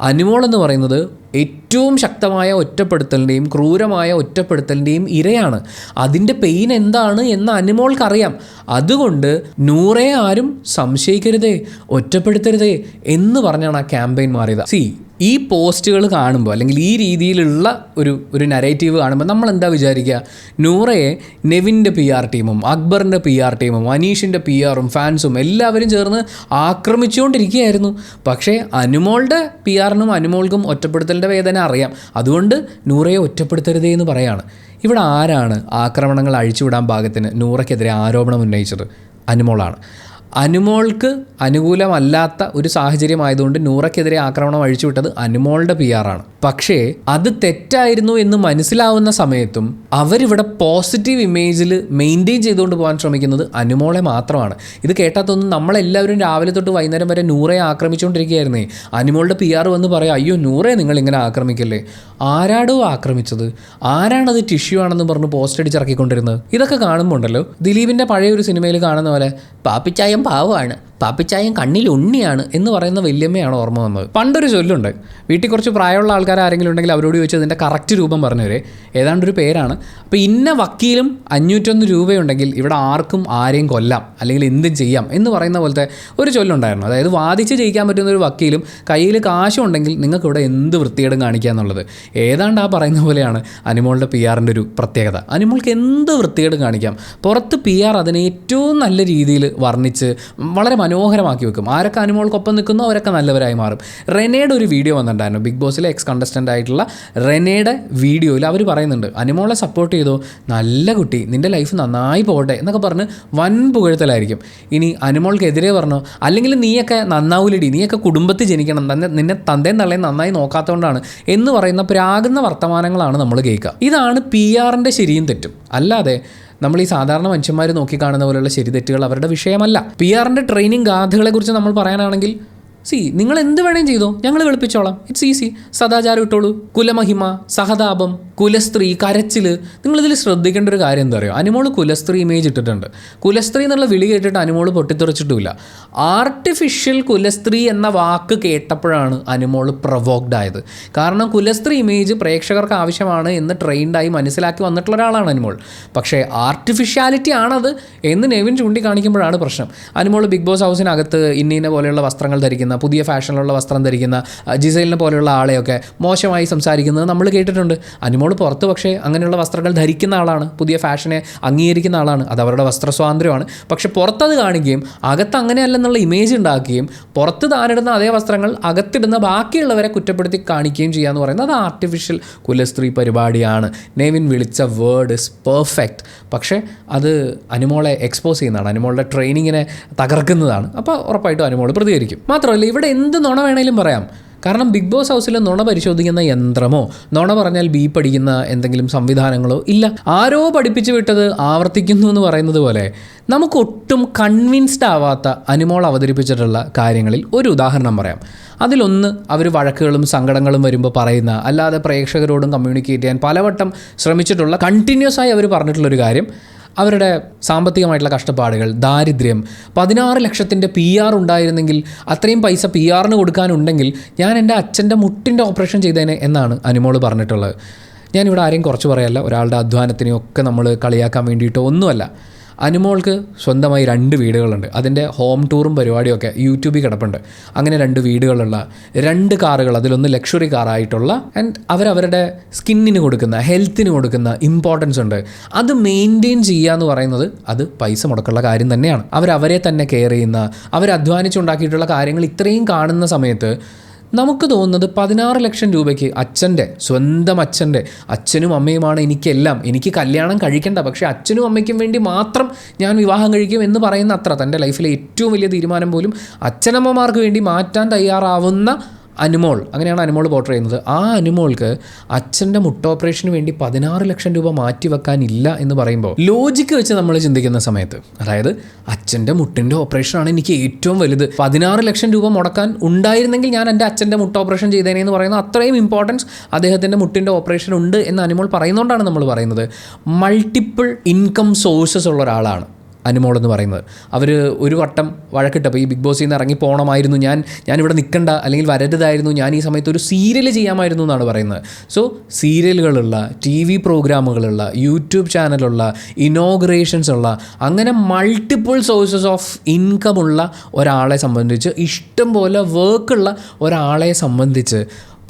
അനുമോൾ എന്ന് പറയുന്നത് ഏറ്റവും ശക്തമായ ഒറ്റപ്പെടുത്തലിൻ്റെയും ക്രൂരമായ ഒറ്റപ്പെടുത്തലിൻ്റെയും ഇരയാണ്. അതിൻ്റെ പെയിൻ എന്താണ് എന്ന് അനുമോൾക്കറിയാം. അതുകൊണ്ട് നൂറയെ ആരും സംശയിക്കരുതേ, ഒറ്റപ്പെടുത്തരുതേ എന്ന് പറഞ്ഞാണ് ആ ക്യാമ്പയിൻ മാറിയത്. ഈ പോസ്റ്റുകൾ കാണുമ്പോൾ അല്ലെങ്കിൽ ഈ രീതിയിലുള്ള ഒരു നരേറ്റീവ് കാണുമ്പോൾ നമ്മൾ എന്താ വിചാരിക്കുക? നൂറയെ നെവിൻ്റെ PR ടീമും അക്ബറിൻ്റെ PR ടീമും അനീഷിൻ്റെ PRും ഫാൻസും എല്ലാവരും ചേർന്ന് ആക്രമിച്ചുകൊണ്ടിരിക്കുകയായിരുന്നു. പക്ഷേ അനുമോളുടെ PRനും അനുമോൾക്കും ഒറ്റപ്പെടുത്തലിൻ്റെ വേദന അറിയാം. അതുകൊണ്ട് നൂറയെ ഒറ്റപ്പെടുത്തരുതേ എന്ന് പറയാണ്. ഇവിടെ ആരാണ് ആക്രമണങ്ങൾ അഴിച്ചുവിടാൻ പാകത്തിന് നൂറയ്ക്കെതിരെ ആരോപണം ഉന്നയിച്ചത്? അനുമോളാണ്. അനുമോൾക്ക് അനുകൂലമല്ലാത്ത ഒരു സാഹചര്യമായതുകൊണ്ട് നൂറയ്ക്കെതിരെ ആക്രമണം അഴിച്ചുവിട്ടത് അനുമോളുടെ PR ആണ്. പക്ഷേ അത് തെറ്റായിരുന്നു എന്ന് മനസ്സിലാവുന്ന സമയത്തും അവരിവിടെ പോസിറ്റീവ് ഇമേജിൽ മെയിൻറ്റെയിൻ ചെയ്തുകൊണ്ട് പോകാൻ ശ്രമിക്കുന്നത് അനുമോളെ മാത്രമാണ്. ഇത് കേട്ടാത്തൊന്നും നമ്മളെല്ലാവരും രാവിലെ തൊട്ട് വൈകുന്നേരം വരെ നൂറയെ ആക്രമിച്ചുകൊണ്ടിരിക്കുകയായിരുന്നേ. അനുമോളുടെ PR വന്ന് പറയാം, അയ്യോ നൂറയെ നിങ്ങളിങ്ങനെ ആക്രമിക്കല്ലേ. ആരാടോ ആക്രമിച്ചത്? ആരാണത് ടിഷ്യൂ ആണെന്ന് പറഞ്ഞ് പോസ്റ്റ് അടിച്ചിറക്കിക്കൊണ്ടിരുന്നത്? ഇതൊക്കെ കാണുമ്പോൾ ഉണ്ടല്ലോ, ദിലീപിൻ്റെ പഴയ ഒരു സിനിമയിൽ കാണുന്ന പോലെ പാപ്പിച്ചായം പാവമാണ്, പാപ്പിച്ചായം കണ്ണിൽ ഉണ്ണിയാണ് എന്ന് പറയുന്ന വല്യമ്മയാണ് ഓർമ്മ വന്നത്. പണ്ടൊരു ചൊല്ലുണ്ട്, വീട്ടിൽ കുറച്ച് പ്രായമുള്ള ആൾക്കാർ ആരെങ്കിലും ഉണ്ടെങ്കിൽ അവരോട് ചോദിച്ചു അതിൻ്റെ കറക്റ്റ് രൂപം പറഞ്ഞവരെ, ഏതാണ്ടൊരു പേരാണ്. അപ്പോൾ ഇന്ന വക്കീലും 501 രൂപയുണ്ടെങ്കിൽ ഇവിടെ ആർക്കും ആരെയും കൊല്ലാം അല്ലെങ്കിൽ എന്തും ചെയ്യാം എന്ന് പറയുന്ന പോലത്തെ ഒരു ചൊല്ലുണ്ടായിരുന്നു. അതായത് വാദിച്ച് ജയിക്കാൻ പറ്റുന്ന ഒരു വക്കീലും കയ്യിൽ കാശുണ്ടെങ്കിൽ നിങ്ങൾക്ക് ഇവിടെ എന്ത് വൃത്തികേടും കാണിക്കുക എന്നുള്ളത്. ഏതാണ്ട് ആ പറയുന്ന പോലെയാണ് അനുമോളുടെ PR-ൻ്റെ ഒരു പ്രത്യേകത. അനുമോൾക്ക് എന്ത് വൃത്തികേടും കാണിക്കാം. പുറത്ത് PR അതിനെ ഏറ്റവും നല്ല രീതിയിൽ വർണ്ണിച്ച് വളരെ മനോഹരമാക്കി വെക്കും. ആരൊക്കെ അനുമോൾക്കൊപ്പം നിൽക്കുന്നോ അവരൊക്കെ നല്ലവരായി മാറും. റെനയുടെ ഒരു വീഡിയോ വന്നിട്ടുണ്ടായിരുന്നു, ബിഗ് ബോസിലെ എക്സ് കണ്ടസ്റ്റൻ്റ് ആയിട്ടുള്ള റെനയുടെ വീഡിയോയിൽ അവർ പറയുന്നുണ്ട്, അനുമോളെ സപ്പോർട്ട് ചെയ്തോ, നല്ല കുട്ടി, നിൻ്റെ ലൈഫ് നന്നായി പോകട്ടെ എന്നൊക്കെ പറഞ്ഞ് വൻ പുകഴ്ത്തലായിരിക്കും. ഇനി അനുമോൾക്കെതിരെ പറഞ്ഞോ, അല്ലെങ്കിൽ നീയൊക്കെ നന്നാവൂലടി, നീയൊക്കെ കുടുംബത്തിൽ ജനിക്കണം, നിന്നെ തന്തേം തള്ളേം നന്നായി നോക്കാത്തതുകൊണ്ടാണ് എന്ന് പറയുന്ന പ്രാകുന്ന വർത്തമാനങ്ങളാണ് നമ്മൾ കേൾക്കുക. ഇതാണ് PR-ൻ്റെ ശരിയും തെറ്റും. അല്ലാതെ നമ്മൾ ഈ സാധാരണ മനുഷ്യന്മാർ നോക്കിക്കാണുന്ന പോലെയുള്ള ശരി തെറ്റുകൾ അവരുടെ വിഷയമല്ല. PR-ൻ്റെ ട്രെയിനിങ് ഗാഥകളെക്കുറിച്ച് നമ്മൾ പറയാനാണെങ്കിൽ, നിങ്ങൾ എന്ത് വേണേലും ചെയ്തോ, ഞങ്ങൾ വെളുപ്പിച്ചോളാം, ഇറ്റ്സ് ഈസി. സദാചാരം ഇട്ടോളൂ, കുലമഹിമ, സഹതാപം, കുലസ്ത്രീ, കരച്ചിൽ. നിങ്ങളിതിൽ ശ്രദ്ധിക്കേണ്ട ഒരു കാര്യം എന്താ പറയുക, അനുമോള് കുലസ്ത്രീ ഇമേജ് ഇട്ടിട്ടുണ്ട്. കുലസ്ത്രീ എന്നുള്ള വിളി കേട്ടിട്ട് അനുമോള് പൊട്ടിത്തെറിച്ചിട്ടുമില്ല. ആർട്ടിഫിഷ്യൽ കുലസ്ത്രീ എന്ന വാക്ക് കേട്ടപ്പോഴാണ് അനുമോള് പ്രൊവോക്ഡ് ആയത്. കാരണം കുലസ്ത്രീ ഇമേജ് പ്രേക്ഷകർക്ക് ആവശ്യമാണ് എന്ന് ട്രെയിൻഡായി മനസ്സിലാക്കി വന്നിട്ടുള്ള ഒരാളാണ് അനുമോൾ. പക്ഷേ ആർട്ടിഫിഷ്യാലിറ്റി ആണത് എന്ന് നെവിൻ ചൂണ്ടിക്കാണിക്കുമ്പോഴാണ് പ്രശ്നം. അനുമോൾ ബിഗ് ബോസ് ഹൗസിനകത്ത് ഇന്ന പോലെയുള്ള വസ്ത്രങ്ങൾ ധരിക്കുന്ന, പുതിയ ഫാഷനിലുള്ള വസ്ത്രം ധരിക്കുന്ന ജിസൈലിനെ പോലെയുള്ള ആളെയൊക്കെ മോശമായി സംസാരിക്കുന്നത് നമ്മൾ കേട്ടിട്ടുണ്ട്. അനുമോൾ പുറത്ത് പക്ഷേ അങ്ങനെയുള്ള വസ്ത്രങ്ങൾ ധരിക്കുന്ന ആളാണ്, പുതിയ ഫാഷനെ അംഗീകരിക്കുന്ന ആളാണ്, അത് അവരുടെ വസ്ത്ര സ്വാതന്ത്ര്യമാണ്. പക്ഷെ പുറത്തത് കാണിക്കുകയും അകത്ത് അങ്ങനെയല്ലെന്നുള്ള ഇമേജ് ഉണ്ടാക്കുകയും പുറത്ത് താനിടുന്ന അതേ വസ്ത്രങ്ങൾ അകത്തിടുന്ന ബാക്കിയുള്ളവരെ കുറ്റപ്പെടുത്തി കാണിക്കുകയും ചെയ്യുക എന്ന് പറയുന്നത് അത് ആർട്ടിഫിഷ്യൽ കുലസ്ത്രീ പരിപാടിയാണ്. നെവിൻ വിളിച്ച വേർഡ് ഇസ് പെർഫെക്റ്റ്. പക്ഷേ അത് അനുമോളെ എക്സ്പോസ് ചെയ്യുന്നതാണ്, അനുമോളുടെ ട്രെയിനിങ്ങിനെ തകർക്കുന്നതാണ്. അപ്പോൾ ഉറപ്പായിട്ടും അനുമോൾ പ്രതികരിക്കും. മാത്രമല്ല ഇവിടെ എന്ത് നുണ വേണേലും പറയാം. കാരണം ബിഗ് ബോസ് ഹൗസിൽ നുണ പരിശോധിക്കുന്ന യന്ത്രമോ നുണ പറഞ്ഞാൽ ബീപ്പ് അടിക്കുന്ന എന്തെങ്കിലും സംവിധാനങ്ങളോ ഇല്ല. ആരോ പഠിപ്പിച്ചു വിട്ടത് ആവർത്തിക്കുന്നു എന്ന് പറയുന്നത് പോലെ നമുക്ക് ഒട്ടും കൺവിൻസ്ഡ് ആവാത്ത അനുമോൾ അവതരിപ്പിച്ചിട്ടുള്ള കാര്യങ്ങളിൽ ഒരു ഉദാഹരണം പറയാം. അതിലൊന്ന്, അവർ വഴക്കുകളും സങ്കടങ്ങളും വരുമ്പോൾ പറയുന്ന, അല്ലാതെ പ്രേക്ഷകരോടും കമ്മ്യൂണിക്കേറ്റ് ചെയ്യാൻ പലവട്ടം ശ്രമിച്ചിട്ടുള്ള, കണ്ടിന്യൂസ് ആയി അവർ പറഞ്ഞിട്ടുള്ളൊരു കാര്യം, അവരുടെ സാമ്പത്തികമായിട്ടുള്ള കഷ്ടപ്പാടുകൾ, ദാരിദ്ര്യം. 16 ലക്ഷത്തിൻ്റെ PR ഉണ്ടായിരുന്നെങ്കിൽ, അത്രയും പൈസ PR-ന് കൊടുക്കാനുണ്ടെങ്കിൽ ഞാൻ എൻ്റെ അച്ഛൻ്റെ മുട്ടിൻ്റെ ഓപ്പറേഷൻ ചെയ്തേനെ എന്നാണ് അനുമോൾ പറഞ്ഞിട്ടുള്ളത്. ഞാനിവിടെ ആരെയും കുറച്ച് പറയല്ല, ഒരാളുടെ അധ്വാനത്തിനെയൊക്കെ നമ്മൾ കളിയാക്കാൻ വേണ്ടിയിട്ടോ ഒന്നുമല്ല. അനുമോൾക്ക് സ്വന്തമായി 2 വീടുകളുണ്ട്. അതിൻ്റെ ഹോം ടൂറും പരിപാടിയൊക്കെ യൂട്യൂബിൽ കിടപ്പുണ്ട്. അങ്ങനെ 2 വീടുകളുള്ള 2 കാറുകൾ, അതിലൊന്ന് ലക്ഷറി കാറായിട്ടുള്ള, ആൻഡ് അവരവരുടെ സ്കിന്നിന് കൊടുക്കുന്ന, ഹെൽത്തിന് കൊടുക്കുന്ന ഇമ്പോർട്ടൻസ് ഉണ്ട്. അത് മെയിൻറ്റെയിൻ ചെയ്യുക എന്ന് പറയുന്നത് അത് പൈസ മുടക്കുള്ള കാര്യം തന്നെയാണ്. അവരവരെ തന്നെ കെയർ ചെയ്യുന്ന, അവരധ്വാനിച്ചുണ്ടാക്കിയിട്ടുള്ള കാര്യങ്ങൾ ഇത്രയും കാണുന്ന സമയത്ത് നമുക്ക് തോന്നുന്നത് 16 ലക്ഷം രൂപയ്ക്ക് സ്വന്തം അച്ഛനും അമ്മയുമാണ് എനിക്കെല്ലാം, എനിക്ക് കല്യാണം കഴിക്കേണ്ട, പക്ഷേ അച്ഛനും അമ്മയ്ക്കും വേണ്ടി മാത്രം ഞാൻ വിവാഹം കഴിക്കും എന്ന് പറയുന്ന അത്ര, തൻ്റെ ലൈഫിലെ ഏറ്റവും വലിയ തീരുമാനം പോലും അച്ഛനമ്മമാർക്ക് വേണ്ടി മാറ്റാൻ തയ്യാറാവുന്ന അനുമോൾ, അങ്ങനെയാണ് അനുമോൾ പോർട്രേ ചെയ്യുന്നത്. ആ അനുമോൾക്ക് അച്ഛൻ്റെ മുട്ട ഓപ്പറേഷന് വേണ്ടി 16 ലക്ഷം രൂപ മാറ്റിവെക്കാനില്ല എന്ന് പറയുമ്പോൾ ലോജിക്ക് വെച്ച് നമ്മൾ ചിന്തിക്കുന്ന സമയത്ത്, അതായത് അച്ഛൻ്റെ മുട്ടിൻ്റെ ഓപ്പറേഷനാണ് എനിക്ക് ഏറ്റവും വലുത്, 16 ലക്ഷം രൂപ മുടക്കാൻ ഉണ്ടായിരുന്നെങ്കിൽ ഞാൻ എൻ്റെ അച്ഛൻ്റെ മുട്ട ഓപ്പറേഷൻ ചെയ്തേനെ എന്ന് പറയുന്ന അത്രയും ഇമ്പോർട്ടൻസ് അദ്ദേഹത്തിൻ്റെ മുട്ടിൻ്റെ ഓപ്പറേഷൻ ഉണ്ട് എന്ന് അനുമോൾ പറയുന്നതുകൊണ്ടാണ് നമ്മൾ പറയുന്നത്. മൾട്ടിപ്പിൾ ഇൻകം സോഴ്സസ് ഉള്ള ഒരാളാണ് അനുമോൾ എന്ന് പറയുന്നത്. അവർ ഒരു വട്ടം വഴക്കിട്ടപ്പോൾ ഈ ബിഗ് ബോസിൽ നിന്ന് ഇറങ്ങി പോകണമായിരുന്നു, ഞാനിവിടെ നിൽക്കണ്ട, അല്ലെങ്കിൽ വരരുതായിരുന്നു, ഞാൻ ഈ സമയത്ത് ഒരു സീരിയൽ ചെയ്യാമായിരുന്നു എന്നാണ് പറയുന്നത്. സോ സീരിയലുകളുള്ള, TV പ്രോഗ്രാമുകളുള്ള, യൂട്യൂബ് ചാനലുള്ള, ഇനോഗ്രേഷൻസ് ഉള്ള, അങ്ങനെ മൾട്ടിപ്പിൾ സോഴ്സസ് ഓഫ് ഇൻകം ഉള്ള ഒരാളെ സംബന്ധിച്ച്, ഇഷ്ടം പോലെ വർക്കുള്ള ഒരാളെ സംബന്ധിച്ച്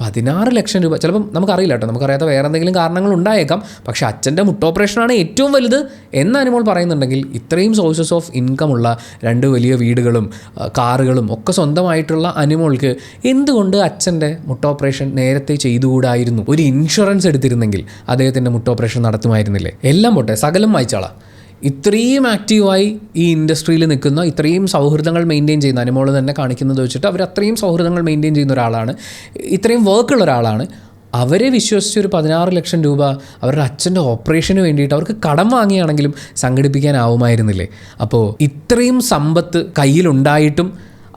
16 ലക്ഷം രൂപ, ചിലപ്പം നമുക്കറിയില്ല കേട്ടോ, നമുക്കറിയാത്ത വേറെ എന്തെങ്കിലും കാരണങ്ങൾ ഉണ്ടായേക്കാം, പക്ഷേ അച്ഛൻ്റെ മുട്ട ഓപ്പറേഷനാണ് ഏറ്റവും വലുത് എന്ന് അനുമോൾ പറയുന്നുണ്ടെങ്കിൽ, ഇത്രയും സോഴ്സസ് ഓഫ് ഇൻകം ഉള്ള 2 വലിയ വീടുകളും കാറുകളും ഒക്കെ സ്വന്തമായിട്ടുള്ള അനുമോൾക്ക് എന്തുകൊണ്ട് അച്ഛൻ്റെ മുട്ട ഓപ്പറേഷൻ നേരത്തെ ചെയ്തുകൂടായിരുന്നു? ഒരു ഇൻഷുറൻസ് എടുത്തിരുന്നെങ്കിൽ അദ്ദേഹത്തിൻ്റെ മുട്ട ഓപ്പറേഷൻ നടത്തുമായിരുന്നില്ലേ? എല്ലാം പോട്ടെ, സകലം വായിച്ചാളാം. ഇത്രയും ആക്റ്റീവായി ഈ ഇൻഡസ്ട്രിയിൽ നിൽക്കുന്ന, ഇത്രയും സൗഹൃദങ്ങൾ മെയിൻറ്റെയിൻ ചെയ്യുന്ന, അനുമോൾ തന്നെ കാണിക്കുന്നത് വെച്ചിട്ട് അവർ അത്രയും സൗഹൃദങ്ങൾ മെയിൻറ്റെയിൻ ചെയ്യുന്ന ഒരാളാണ്, ഇത്രയും വർക്കുള്ള ഒരാളാണ്. അവരെ വിശ്വസിച്ചൊരു 16 ലക്ഷം രൂപ അവരുടെ അച്ഛൻ്റെ ഓപ്പറേഷന് വേണ്ടിയിട്ട് അവർക്ക് കടം വാങ്ങിയാണെങ്കിലും സംഘടിപ്പിക്കാനാവുമായിരുന്നില്ലേ? അപ്പോൾ ഇത്രയും സമ്പത്ത് കയ്യിലുണ്ടായിട്ടും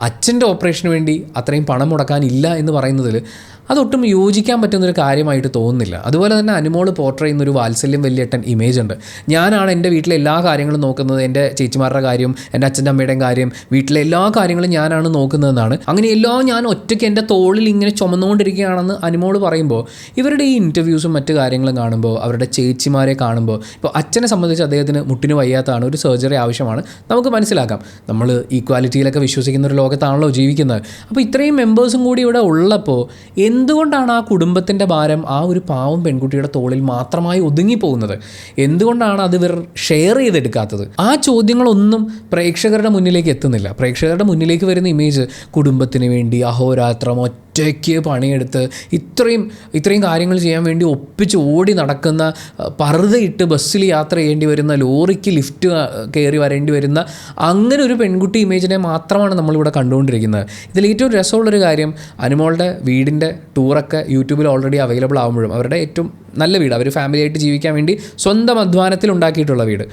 അച്ഛൻ്റെ ഓപ്പറേഷന് വേണ്ടി അത്രയും പണം മുടക്കാനില്ല എന്ന് പറയുന്നതിൽ അതൊട്ടും യോജിക്കാൻ പറ്റുന്നൊരു കാര്യമായിട്ട് തോന്നുന്നില്ല. അതുപോലെ തന്നെ അനുമോൾ പോർട്രേ ചെയ്യുന്നൊരു വാത്സല്യം വലിയേട്ടൻ ഇമേജ് ഉണ്ട്. ഞാനാണ് എൻ്റെ വീട്ടിലെ എല്ലാ കാര്യങ്ങളും നോക്കുന്നത്, എൻ്റെ ചേച്ചിമാരുടെ കാര്യം, എൻ്റെ അച്ഛൻ്റെ അമ്മയുടെയും കാര്യം, വീട്ടിലെ എല്ലാ കാര്യങ്ങളും ഞാനാണ് നോക്കുന്നതെന്നാണ്. അങ്ങനെ എല്ലാം ഞാൻ ഒറ്റയ്ക്ക് എൻ്റെ തോളിൽ ഇങ്ങനെ ചുമന്നുകൊണ്ടിരിക്കുകയാണെന്ന് അനുമോൾ പറയുമ്പോൾ, ഇവരുടെ ഈ ഇൻ്റർവ്യൂസും മറ്റു കാര്യങ്ങളും കാണുമ്പോൾ, അവരുടെ ചേച്ചിമാരെ കാണുമ്പോൾ, ഇപ്പോൾ അച്ഛനെ സംബന്ധിച്ച് അദ്ദേഹത്തിന് മുട്ടിന് വയ്യാത്തതാണ്, ഒരു സർജറി ആവശ്യമാണ്, നമുക്ക് മനസ്സിലാക്കാം. നമ്മൾ ഈക്വാലിറ്റിയിലൊക്കെ വിശ്വസിക്കുന്ന ഒരു ലോകത്താണല്ലോ ജീവിക്കുന്നത്. അപ്പോൾ ഇത്രയും മെമ്പേഴ്സും കൂടി ഇവിടെ ഉള്ളപ്പോൾ എന്തുകൊണ്ടാണ് ആ കുടുംബത്തിൻ്റെ ഭാരം ആ ഒരു പാവം പെൺകുട്ടിയുടെ തോളിൽ മാത്രമായി ഒതുങ്ങിപ്പോകുന്നത്? എന്തുകൊണ്ടാണ് അത് ഇവർ ഷെയർ ചെയ്തെടുക്കാത്തത്? ആ ചോദ്യങ്ങളൊന്നും പ്രേക്ഷകരുടെ മുന്നിലേക്ക് എത്തുന്നില്ല. പ്രേക്ഷകരുടെ മുന്നിലേക്ക് വരുന്ന ഇമേജ് കുടുംബത്തിന് വേണ്ടി അഹോരാത്രം ഒറ്റയ്ക്ക് പണിയെടുത്ത് ഇത്രയും കാര്യങ്ങൾ ചെയ്യാൻ വേണ്ടി ഒപ്പിച്ച് ഓടി നടക്കുന്ന, പറുതയിട്ട് ബസ്സിൽ യാത്ര ചെയ്യേണ്ടി വരുന്ന, ലോറിക്ക് ലിഫ്റ്റ് കയറി വരേണ്ടി വരുന്ന അങ്ങനെ ഒരു പെൺകുട്ടി ഇമേജിനെ മാത്രമാണ് നമ്മളിവിടെ കണ്ടുകൊണ്ടിരിക്കുന്നത്. ഇതിൽ ഏറ്റവും രസമുള്ളൊരു കാര്യം, അനുമോളുടെ വീടിൻ്റെ ടൂറൊക്കെ യൂട്യൂബിൽ ഓൾറെഡി അവൈലബിൾ ആകുമ്പോഴും, അവരുടെ ഏറ്റവും നല്ല വീട്, അവർ ഫാമിലിയായിട്ട് ജീവിക്കാൻ വേണ്ടി സ്വന്തം അധ്വാനത്തിൽ ഉണ്ടാക്കിയിട്ടുള്ള വീട്,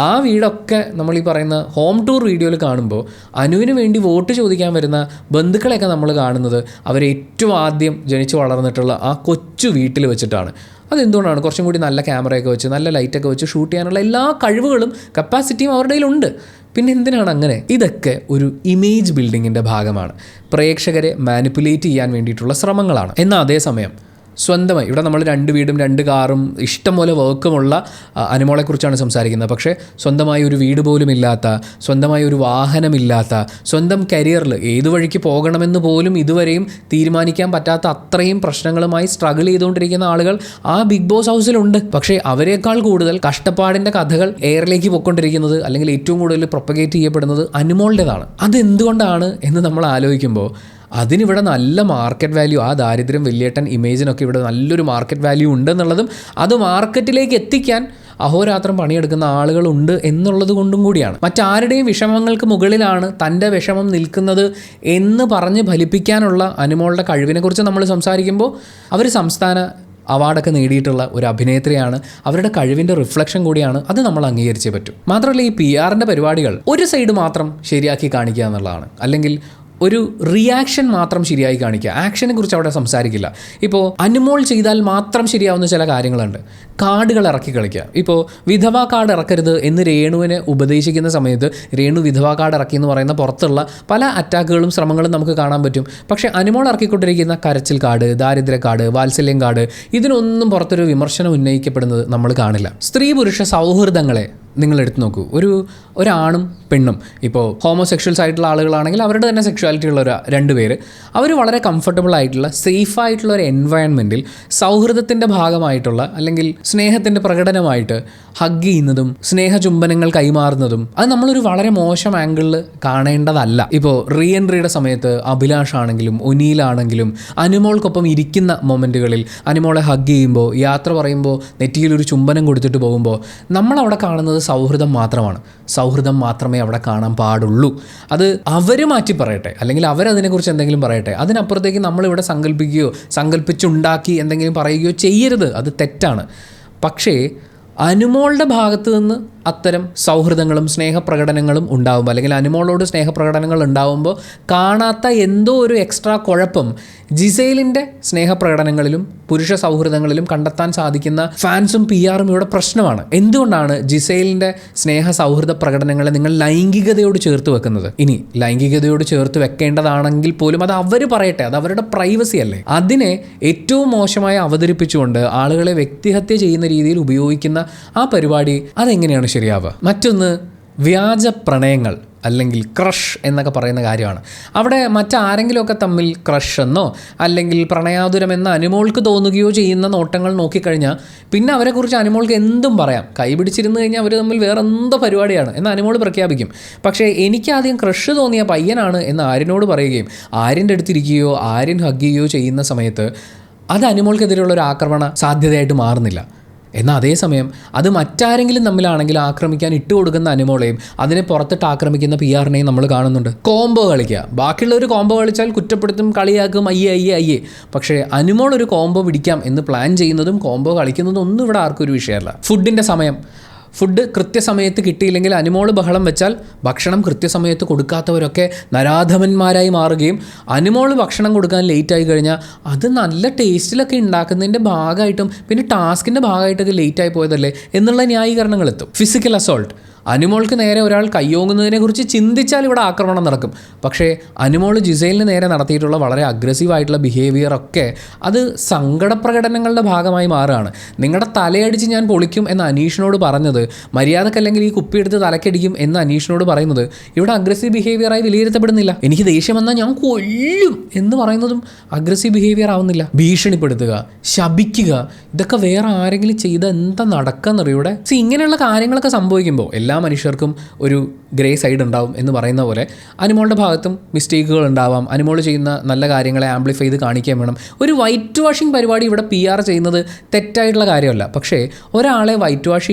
ആ വീടൊക്കെ നമ്മൾ ഈ പറയുന്ന ഹോം ടൂർ വീഡിയോയിൽ കാണുമ്പോൾ അനുവിന് വേണ്ടി വോട്ട് ചോദിക്കാൻ വരുന്ന ബന്ധുക്കളെയൊക്കെ നമ്മൾ കാണുന്നത് അവരേറ്റവും ആദ്യം ജനിച്ചു വളർന്നിട്ടുള്ള ആ കൊച്ചു വീട്ടിൽ വെച്ചിട്ടാണ്. അതെന്തുകൊണ്ടാണ്? കുറച്ചും കൂടി നല്ല ക്യാമറയൊക്കെ വെച്ച്, നല്ല ലൈറ്റൊക്കെ വെച്ച് ഷൂട്ട് ചെയ്യാനുള്ള എല്ലാ കഴിവുകളും കപ്പാസിറ്റിയും അവരുടെ കയ്യിലുണ്ട്. പിന്നെ എന്തിനാണ് അങ്ങനെ? ഇതൊക്കെ ഒരു ഇമേജ് ബിൽഡിങ്ങിൻ്റെ ഭാഗമാണ്, പ്രേക്ഷകരെ മാനിപ്പുലേറ്റ് ചെയ്യാൻ വേണ്ടിയിട്ടുള്ള ശ്രമങ്ങളാണ്. എന്നാൽ അതേസമയം സ്വന്തമായി ഇവിടെ നമ്മൾ 2 വീടും 2 കാറും ഇഷ്ടംപോലെ വർക്കുമുള്ള അനുമോളെക്കുറിച്ചാണ് സംസാരിക്കുന്നത്. പക്ഷേ സ്വന്തമായി ഒരു വീട് പോലും ഇല്ലാത്ത, സ്വന്തമായി ഒരു വാഹനമില്ലാത്ത, സ്വന്തം കരിയറിൽ ഏതു വഴിക്ക് പോകണമെന്ന് പോലും ഇതുവരെയും തീരുമാനിക്കാൻ പറ്റാത്ത അത്രയും പ്രശ്നങ്ങളുമായി സ്ട്രഗിൾ ചെയ്തുകൊണ്ടിരിക്കുന്ന ആളുകൾ ആ ബിഗ് ബോസ് ഹൗസിലുണ്ട്. പക്ഷേ അവരെക്കാൾ കൂടുതൽ കഷ്ടപ്പാടിൻ്റെ കഥകൾ എയറിലേക്ക് പൊയ്ക്കൊണ്ടിരിക്കുന്നത്, അല്ലെങ്കിൽ ഏറ്റവും കൂടുതൽ പ്രൊപ്പഗേറ്റ് ചെയ്യപ്പെടുന്നത് അനുമോളുടേതാണ്. അതെന്തുകൊണ്ടാണ് എന്ന് നമ്മൾ ആലോചിക്കുമ്പോൾ അതിനിവിടെ നല്ല മാർക്കറ്റ് വാല്യൂ, ആ ദാരിദ്ര്യം വലിയേട്ടൻ ഇമേജിനൊക്കെ ഇവിടെ നല്ലൊരു മാർക്കറ്റ് വാല്യൂ ഉണ്ടെന്നുള്ളതും അത് മാർക്കറ്റിലേക്ക് എത്തിക്കാൻ അഹോരാത്രം പണിയെടുക്കുന്ന ആളുകളുണ്ട് എന്നുള്ളത് കൊണ്ടും കൂടിയാണ്. മറ്റാരുടെയും വിഷമങ്ങൾക്ക് മുകളിലാണ് തൻ്റെ വിഷമം നിൽക്കുന്നത് എന്ന് പറഞ്ഞ് ഫലിപ്പിക്കാനുള്ള അനുമോളുടെ കഴിവിനെക്കുറിച്ച് നമ്മൾ സംസാരിക്കുമ്പോൾ അവർ സംസ്ഥാന അവാർഡൊക്കെ നേടിയിട്ടുള്ള ഒരു അഭിനേത്രിയാണ്, അവരുടെ കഴിവിൻ്റെ റിഫ്ലക്ഷൻ കൂടിയാണ്. അത് നമ്മൾ അംഗീകരിച്ചേ പറ്റൂ. മാത്രമല്ല ഈ PR-ൻ്റെ പരിപാടികൾ ഒരു സൈഡ് മാത്രം ശരിയാക്കി കാണിക്കുക എന്നുള്ളതാണ്, അല്ലെങ്കിൽ ഒരു റിയാക്ഷൻ മാത്രം ശരിയായി കാണിക്കുക, ആക്ഷനെ കുറിച്ച് അവിടെ സംസാരിക്കില്ല. ഇപ്പോൾ അനുമോൾ ചെയ്താൽ മാത്രം ശരിയാവുന്ന ചില കാര്യങ്ങളുണ്ട്. കാർഡുകൾ ഇറക്കി കളിക്കുക. ഇപ്പോൾ വിധവാ കാർഡ് ഇറക്കരുത് എന്ന് രേണുവിനെ ഉപദേശിക്കുന്ന സമയത്ത് രേണു വിധവാ കാർഡ് ഇറക്കി എന്ന് പറയുന്ന പുറത്തുള്ള പല അറ്റാക്കുകളും ശ്രമങ്ങളും നമുക്ക് കാണാൻ പറ്റും. പക്ഷേ അനുമോൾ ഇറക്കിക്കൊണ്ടിരിക്കുന്ന കരച്ചിൽ കാർഡ്, ദാരിദ്ര്യ കാർഡ്, വാത്സല്യം കാർഡ്, ഇതിനൊന്നും പുറത്തൊരു വിമർശനം ഉന്നയിക്കപ്പെടുന്നത് നമ്മൾ കാണില്ല. സ്ത്രീ പുരുഷ സൗഹൃദങ്ങളെ നിങ്ങൾ എടുത്തു നോക്കൂ. ഒരാണും പെണ്ണും, ഇപ്പോൾ ഹോമോസെക്ഷൽസ് ആയിട്ടുള്ള ആളുകളാണെങ്കിൽ അവരുടെ തന്നെ സെക്ഷുവാലിറ്റി ഉള്ള 2 പേര്, അവർ വളരെ കംഫർട്ടബിൾ ആയിട്ടുള്ള സേഫായിട്ടുള്ള ഒരു എൻവയൺമെൻറ്റിൽ സൗഹൃദത്തിൻ്റെ ഭാഗമായിട്ടുള്ള, അല്ലെങ്കിൽ സ്നേഹത്തിൻ്റെ പ്രകടനമായിട്ട് ഹഗ് ചെയ്യുന്നതും സ്നേഹചുംബനങ്ങൾ കൈമാറുന്നതും അത് നമ്മളൊരു വളരെ മോശം ആംഗിളിൽ കാണേണ്ടതല്ല. ഇപ്പോൾ റീ എൻട്രിയുടെ സമയത്ത് അഭിലാഷ് ആണെങ്കിലും ഒനീലാണെങ്കിലും അനുമോൾക്കൊപ്പം ഇരിക്കുന്ന മൊമെൻറ്റുകളിൽ അനുമോളെ ഹഗ് ചെയ്യുമ്പോൾ, യാത്ര പറയുമ്പോൾ നെറ്റിയിലൊരു ചുംബനം കൊടുത്തിട്ട് പോകുമ്പോൾ നമ്മളവിടെ കാണുന്നത് സൗഹൃദം മാത്രമാണ്. സൗഹൃദം മാത്രമേ അവിടെ കാണാൻ പാടുള്ളൂ. അത് അവർ മാറ്റി പറയട്ടെ, അല്ലെങ്കിൽ അവരതിനെക്കുറിച്ച് എന്തെങ്കിലും പറയട്ടെ. അതിനപ്പുറത്തേക്ക് നമ്മളിവിടെ സങ്കല്പിക്കുകയോ സങ്കല്പിച്ചുണ്ടാക്കി എന്തെങ്കിലും പറയുകയോ ചെയ്യരുത്. അത് തെറ്റാണ്. പക്ഷേ അനുമോളുടെ ഭാഗത്ത് നിന്ന് അത്തരം സൗഹൃദങ്ങളും സ്നേഹപ്രകടനങ്ങളും ഉണ്ടാകുമ്പോൾ, അല്ലെങ്കിൽ അനുമോളോട് സ്നേഹപ്രകടനങ്ങൾ ഉണ്ടാകുമ്പോൾ കാണാത്ത എന്തോ ഒരു എക്സ്ട്രാ കുഴപ്പം ജിസേലിൻ്റെ സ്നേഹപ്രകടനങ്ങളിലും പുരുഷ സൗഹൃദങ്ങളിലും കണ്ടെത്താൻ സാധിക്കുന്ന ഫാൻസും PR-ഉം ഇവിടെ പ്രശ്നമാണ്. എന്തുകൊണ്ടാണ് ജിസേലിൻ്റെ സ്നേഹ സൗഹൃദ പ്രകടനങ്ങളെ നിങ്ങൾ ലൈംഗികതയോട് ചേർത്ത് വെക്കുന്നത്? ഇനി ലൈംഗികതയോട് ചേർത്ത് വെക്കേണ്ടതാണെങ്കിൽ പോലും അത് അവർ പറയട്ടെ, അത് അവരുടെ പ്രൈവസി അല്ലേ. അതിനെ ഏറ്റവും മോശമായി അവതരിപ്പിച്ചുകൊണ്ട് ആളുകളെ വ്യക്തിഹത്യ ചെയ്യുന്ന രീതിയിൽ ഉപയോഗിക്കുന്ന ആ പരിപാടി അതെങ്ങനെയാണ് ശരിയാവുക? മറ്റൊന്ന് വ്യാജ പ്രണയങ്ങൾ, അല്ലെങ്കിൽ ക്രഷ് എന്നൊക്കെ പറയുന്ന കാര്യമാണ്. അവിടെ മറ്റാരെങ്കിലുമൊക്കെ തമ്മിൽ ക്രഷ് എന്നോ അല്ലെങ്കിൽ പ്രണയാതുരമെന്ന അനുമോൾക്ക് തോന്നുകയോ ചെയ്യുന്ന നോട്ടങ്ങൾ നോക്കിക്കഴിഞ്ഞാൽ പിന്നെ അവരെക്കുറിച്ച് അനുമോൾക്ക് എന്തും പറയാം. കൈപിടിച്ചിരുന്ന് കഴിഞ്ഞാൽ അവർ തമ്മിൽ വേറെ എന്തോ പരിപാടിയാണ് എന്ന് അനുമോൾ പ്രഖ്യാപിക്കും. പക്ഷേ എനിക്കാദ്യം ക്രഷ് തോന്നിയ പയ്യനാണ് എന്ന് ആര്യനോട് പറയുകയും ആര്യൻ്റെ അടുത്തിരിക്കുകയോ ആര്യൻ ഹഗ് ചെയ്യുകയോ ചെയ്യുന്ന സമയത്ത് അത് അനുമോൾക്കെതിരെയുള്ള ഒരു ആക്രമണ സാധ്യതയായിട്ട് മാറുന്നില്ല. എന്നാൽ അതേസമയം അത് മറ്റാരെങ്കിലും തമ്മിലാണെങ്കിൽ ആക്രമിക്കാൻ ഇട്ടുകൊടുക്കുന്ന അനുമോളെയും അതിനെ പുറത്തിട്ട് ആക്രമിക്കുന്ന PR-നെയും നമ്മൾ കാണുന്നുണ്ട്. കോംബോ കളിക്കുക. ബാക്കിയുള്ളവർ കോംബോ കളിച്ചാൽ കുറ്റപ്പെടുത്തും, കളിയാക്കും, അയ്യേ. പക്ഷേ അനുമോൾ ഒരു കോംബോ പിടിക്കാം എന്ന് പ്ലാൻ ചെയ്യുന്നതും കോംബോ കളിക്കുന്നതും ഒന്നും ഇവിടെ ആർക്കും ഒരു വിഷയമല്ല. ഫുഡിൻ്റെ സമയം ഫുഡ് കൃത്യസമയത്ത് കിട്ടിയില്ലെങ്കിൽ അനുമോൾ ബഹളം വെച്ചാൽ ഭക്ഷണം കൃത്യസമയത്ത് കൊടുക്കാത്തവരൊക്കെ നരാധമന്മാരായി മാറുകയും അനുമോൾ ഭക്ഷണം കൊടുക്കാൻ ലേറ്റായി കഴിഞ്ഞാൽ അത് നല്ല ടേസ്റ്റിലൊക്കെ ഉണ്ടാക്കുന്നതിൻ്റെ ഭാഗമായിട്ടും പിന്നെ ടാസ്കിൻ്റെ ഭാഗമായിട്ടൊക്കെ ലേറ്റായി പോയതല്ലേ എന്നുള്ള ന്യായീകരണങ്ങൾ എത്തും. ഫിസിക്കൽ അസോൾട്ട്, അനുമോൾക്ക് നേരെ ഒരാൾ കയ്യോങ്ങുന്നതിനെക്കുറിച്ച് ചിന്തിച്ചാൽ ഇവിടെ ആക്രമണം നടക്കും. പക്ഷേ അനുമോൾ ജിസേലിന് നേരെ നടത്തിയിട്ടുള്ള വളരെ അഗ്രസീവായിട്ടുള്ള ബിഹേവിയറൊക്കെ അത് സങ്കടപ്രകടനങ്ങളുടെ ഭാഗമായി മാറുകയാണ്. നിങ്ങളുടെ തലയടിച്ച് ഞാൻ പൊളിക്കും എന്ന് അനീഷിനോട് പറഞ്ഞത്, മര്യാദക്കല്ലെങ്കിൽ ഈ കുപ്പിയെടുത്ത് തലക്കടിക്കും എന്ന് അനീഷിനോട് പറയുന്നത് ഇവിടെ അഗ്രസീവ് ബിഹേവിയറായി വിലയിരുത്തപ്പെടുന്നില്ല. എനിക്ക് ദേഷ്യം വന്നാൽ ഞാൻ കൊല്ലും എന്ന് പറയുന്നതും അഗ്രസീവ് ബിഹേവിയർ ആവുന്നില്ല. ഭീഷണിപ്പെടുത്തുക, ശപിക്കുക, ഇതൊക്കെ വേറെ ആരെങ്കിലും ചെയ്ത് എന്താ നടക്കുന്നറിയൂടെ. ഇങ്ങനെയുള്ള കാര്യങ്ങളൊക്കെ സംഭവിക്കുമ്പോൾ എല്ലാ മനുഷ്യർക്കും ഒരു ഗ്രേ സൈഡ് ഉണ്ടാവും എന്ന് പറയുന്ന പോലെ അനുമോളുടെ ഭാഗത്തും മിസ്റ്റേക്കുകൾ ഉണ്ടാവാം. അനുമോൾ ചെയ്യുന്ന നല്ല കാര്യങ്ങളെ ആംപ്ലിഫൈ ചെയ്ത് കാണിക്കാൻ വേണം. ഒരു വൈറ്റ് വാഷിംഗ് പരിപാടി ഇവിടെ PR ചെയ്യുന്നത് തെറ്റായിട്ടുള്ള കാര്യമല്ല. പക്ഷേ ഒരാളെ വൈറ്റ് വാഷ്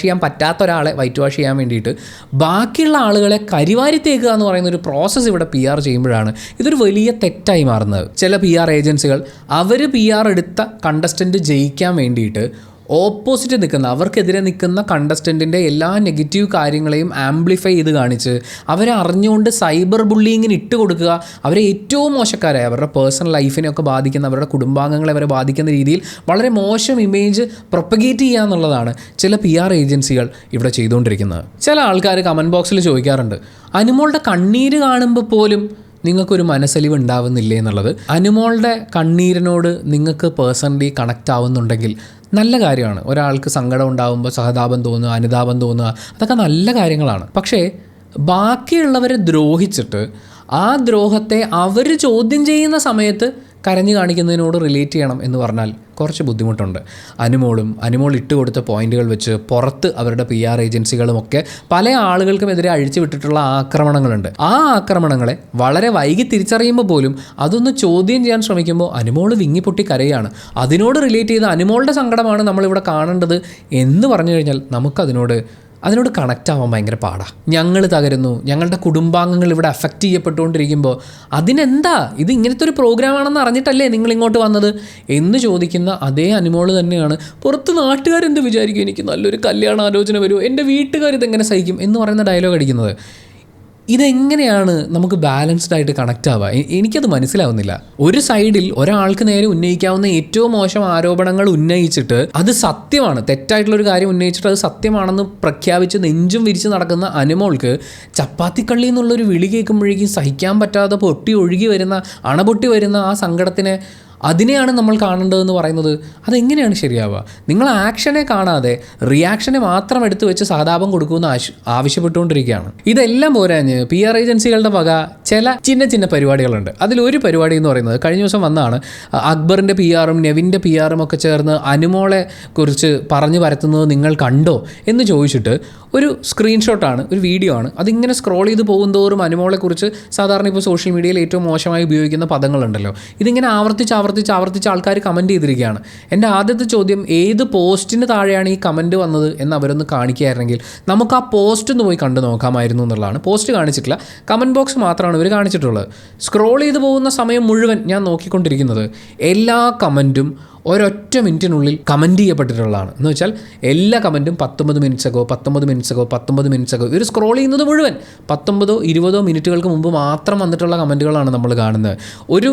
ചെയ്യാൻ പറ്റാത്ത ഒരാളെ വൈറ്റ് വാഷ് ചെയ്യാൻ വേണ്ടിയിട്ട് ബാക്കിയുള്ള ആളുകളെ കരിവാരി തേക്കുക എന്ന് പറയുന്ന ഒരു പ്രോസസ്സ് ഇവിടെ PR ചെയ്യുമ്പോഴാണ് ഇതൊരു വലിയ തെറ്റായി മാറുന്നത്. ചില PR ഏജൻസികൾ അവർ PR എടുത്ത കണ്ടസ്റ്റൻറ്റ് ജയിക്കാൻ വേണ്ടിയിട്ട് ഓപ്പോസിറ്റ് നിൽക്കുന്ന, അവർക്കെതിരെ നിൽക്കുന്ന കണ്ടസ്റ്റൻറ്റിൻ്റെ എല്ലാ നെഗറ്റീവ് കാര്യങ്ങളെയും ആംപ്ലിഫൈ ചെയ്ത് കാണിച്ച് അവരെ അറിഞ്ഞുകൊണ്ട് സൈബർ ബുള്ളിങ്ങിന് ഇട്ട് കൊടുക്കുക, അവരെ ഏറ്റവും മോശക്കാരായ അവരുടെ പേഴ്സണൽ ലൈഫിനെയൊക്കെ ബാധിക്കുന്ന, അവരുടെ കുടുംബാംഗങ്ങളെ അവരെ ബാധിക്കുന്ന രീതിയിൽ വളരെ മോശം ഇമേജ് പ്രൊപ്പഗേറ്റ് ചെയ്യുക എന്നുള്ളതാണ് ചില PR ഏജൻസികൾ ഇവിടെ ചെയ്തുകൊണ്ടിരിക്കുന്നത്. ചില ആൾക്കാർ കമൻറ്റ് ബോക്സിൽ ചോദിക്കാറുണ്ട്, അനുമോളുടെ കണ്ണീര് കാണുമ്പോൾ പോലും നിങ്ങൾക്കൊരു മനസ്സലിവ് ഉണ്ടാവുന്നില്ലേ എന്നുള്ളത്. അനുമോളുടെ കണ്ണീരിനോട് നിങ്ങൾക്ക് പേഴ്സണലി കണക്റ്റ് ആവുന്നുണ്ടെങ്കിൽ നല്ല കാര്യമാണ്. ഒരാൾക്ക് സങ്കടം ഉണ്ടാകുമ്പോൾ സഹതാപം തോന്നുക, അനുതാപം തോന്നുക, അതൊക്കെ നല്ല കാര്യങ്ങളാണ്. പക്ഷേ ബാക്കിയുള്ളവരെ ദ്രോഹിച്ചിട്ട് ആ ദ്രോഹത്തെ അവർ ചോദ്യം ചെയ്യുന്ന സമയത്ത് കരഞ്ഞു കാണിക്കുന്നതിനോട് റിലേറ്റ് ചെയ്യണം എന്ന് പറഞ്ഞാൽ കുറച്ച് ബുദ്ധിമുട്ടുണ്ട്. അനുമോൾ ഇട്ട് കൊടുത്ത പോയിന്റുകൾ വെച്ച് പുറത്ത് അവരുടെ PR ഏജൻസികളുമൊക്കെ പല ആളുകൾക്കുമെതിരെ അഴിച്ചു വിട്ടിട്ടുള്ള ആക്രമണങ്ങളുണ്ട്. ആ ആക്രമണങ്ങളെ വളരെ വൈകി തിരിച്ചറിയുമ്പോൾ പോലും അതൊന്ന് ചോദ്യം ചെയ്യാൻ ശ്രമിക്കുമ്പോൾ അനുമോൾ വിങ്ങിപ്പൊട്ടി കരയാണ്. അതിനോട് റിലേറ്റ് ചെയ്ത് അനുമോളുടെ സങ്കടമാണ് നമ്മളിവിടെ കാണേണ്ടത് എന്ന് പറഞ്ഞു കഴിഞ്ഞാൽ നമുക്കതിനോട് കണക്റ്റ് ആവാൻ ഭയങ്കര പാടാണ്. ഞങ്ങൾ തകരുന്നു, ഞങ്ങളുടെ കുടുംബാംഗങ്ങൾ ഇവിടെ അഫക്റ്റ് ചെയ്യപ്പെട്ടുകൊണ്ടിരിക്കുമ്പോൾ അതിനെന്താ, ഇത് ഇങ്ങനത്തെ ഒരു പ്രോഗ്രാമാണെന്ന് അറിഞ്ഞിട്ടല്ലേ നിങ്ങൾ ഇങ്ങോട്ട് വന്നത് എന്ന് ചോദിക്കുന്ന അതേ അനുമോൾ തന്നെയാണ് പുറത്ത് നാട്ടുകാരെന്ത് വിചാരിക്കും, എനിക്ക് നല്ലൊരു കല്യാണ ആലോചന വരുമോ, എൻ്റെ വീട്ടുകാരിതെങ്ങനെ സഹിക്കും എന്ന് പറയുന്ന ഡയലോഗ് അടിക്കുന്നത്. ഇതെങ്ങനെയാണ് നമുക്ക് ബാലൻസ്ഡ് ആയിട്ട് കണക്റ്റ് ആവുക? എനിക്കത് മനസ്സിലാവുന്നില്ല. ഒരു സൈഡിൽ ഒരാൾക്ക് നേരെ ഉന്നയിക്കാവുന്ന ഏറ്റവും മോശം ആരോപണങ്ങൾ ഉന്നയിച്ചിട്ട് അത് സത്യമാണ്, തെറ്റായിട്ടുള്ളൊരു കാര്യം ഉന്നയിച്ചിട്ട് അത് സത്യമാണെന്ന് പ്രഖ്യാപിച്ച് നെഞ്ചും വിരിച്ച് നടക്കുന്ന അനുമോൾക്ക് ചപ്പാത്തിക്കള്ളി എന്നുള്ളൊരു വിളി കേൾക്കുമ്പോഴേക്കും സഹിക്കാൻ പറ്റാതെ അണപൊട്ടി വരുന്ന ആ സങ്കടത്തിനെ, അതിനെയാണ് നമ്മൾ കാണേണ്ടതെന്ന് പറയുന്നത്. അതെങ്ങനെയാണ് ശരിയാവുക? നിങ്ങൾ ആക്ഷനെ കാണാതെ റിയാക്ഷനെ മാത്രം എടുത്തു വെച്ച് സഹതാപം കൊടുക്കുമെന്ന് ആവശ്യപ്പെട്ടുകൊണ്ടിരിക്കുകയാണ്. ഇതെല്ലാം പോരാഞ്ഞ് PR ഏജൻസികളുടെ വക ചില ചിന്ന പരിപാടികളുണ്ട്. അതിലൊരു പരിപാടി എന്ന് പറയുന്നത് കഴിഞ്ഞ ദിവസം വന്നതാണ്. അക്ബറിൻ്റെ PRും നെവിൻ്റെ PRും ഒക്കെ ചേർന്ന് അനുമോളെ കുറിച്ച് പറഞ്ഞു പരത്തുന്നത് നിങ്ങൾ കണ്ടോ എന്ന് ചോദിച്ചിട്ട് ഒരു സ്ക്രീൻഷോട്ടാണ്, ഒരു വീഡിയോ ആണ്. അതിങ്ങനെ സ്ക്രോൾ ചെയ്ത് പോകുന്തോറും അനുമോളെക്കുറിച്ച് സാധാരണ ഇപ്പോൾ സോഷ്യൽ മീഡിയയിൽ ഏറ്റവും മോശമായി ഉപയോഗിക്കുന്ന പദങ്ങളുണ്ടല്ലോ, ഇതിങ്ങനെ ആവർത്തിച്ച് ആൾക്കാർ കമൻറ്റ് ചെയ്തിരിക്കുകയാണ്. എൻ്റെ ആദ്യത്തെ ചോദ്യം, ഏത് പോസ്റ്റിന് താഴെയാണ് ഈ കമൻറ്റ് വന്നത് എന്ന് അവരൊന്ന് കാണിക്കുകയായിരുന്നെങ്കിൽ നമുക്ക് ആ പോസ്റ്റ് ഒന്ന് പോയി കണ്ടു നോക്കാമായിരുന്നു എന്നുള്ളതാണ്. പോസ്റ്റ് കാണിച്ചിട്ടില്ല, കമൻറ്റ് ബോക്സ് മാത്രമാണ് ഇവർ കാണിച്ചിട്ടുള്ളത്. സ്ക്രോൾ ചെയ്ത് പോകുന്ന സമയം മുഴുവൻ ഞാൻ നോക്കിക്കൊണ്ടിരിക്കുന്നത് എല്ലാ കമൻറ്റും ഒരൊറ്റ മിനിറ്റിനുള്ളിൽ കമൻറ്റ് ചെയ്യപ്പെട്ടിട്ടുള്ളതാണ്. എന്ന് വെച്ചാൽ എല്ലാ കമൻറ്റും 19 മിനിറ്റ്സോ ഇവർ സ്ക്രോൾ ചെയ്യുന്നത് മുഴുവൻ 19-20 മിനിറ്റുകൾക്ക് മുമ്പ് മാത്രം വന്നിട്ടുള്ള കമൻറ്റുകളാണ് നമ്മൾ കാണുന്നത്. ഒരു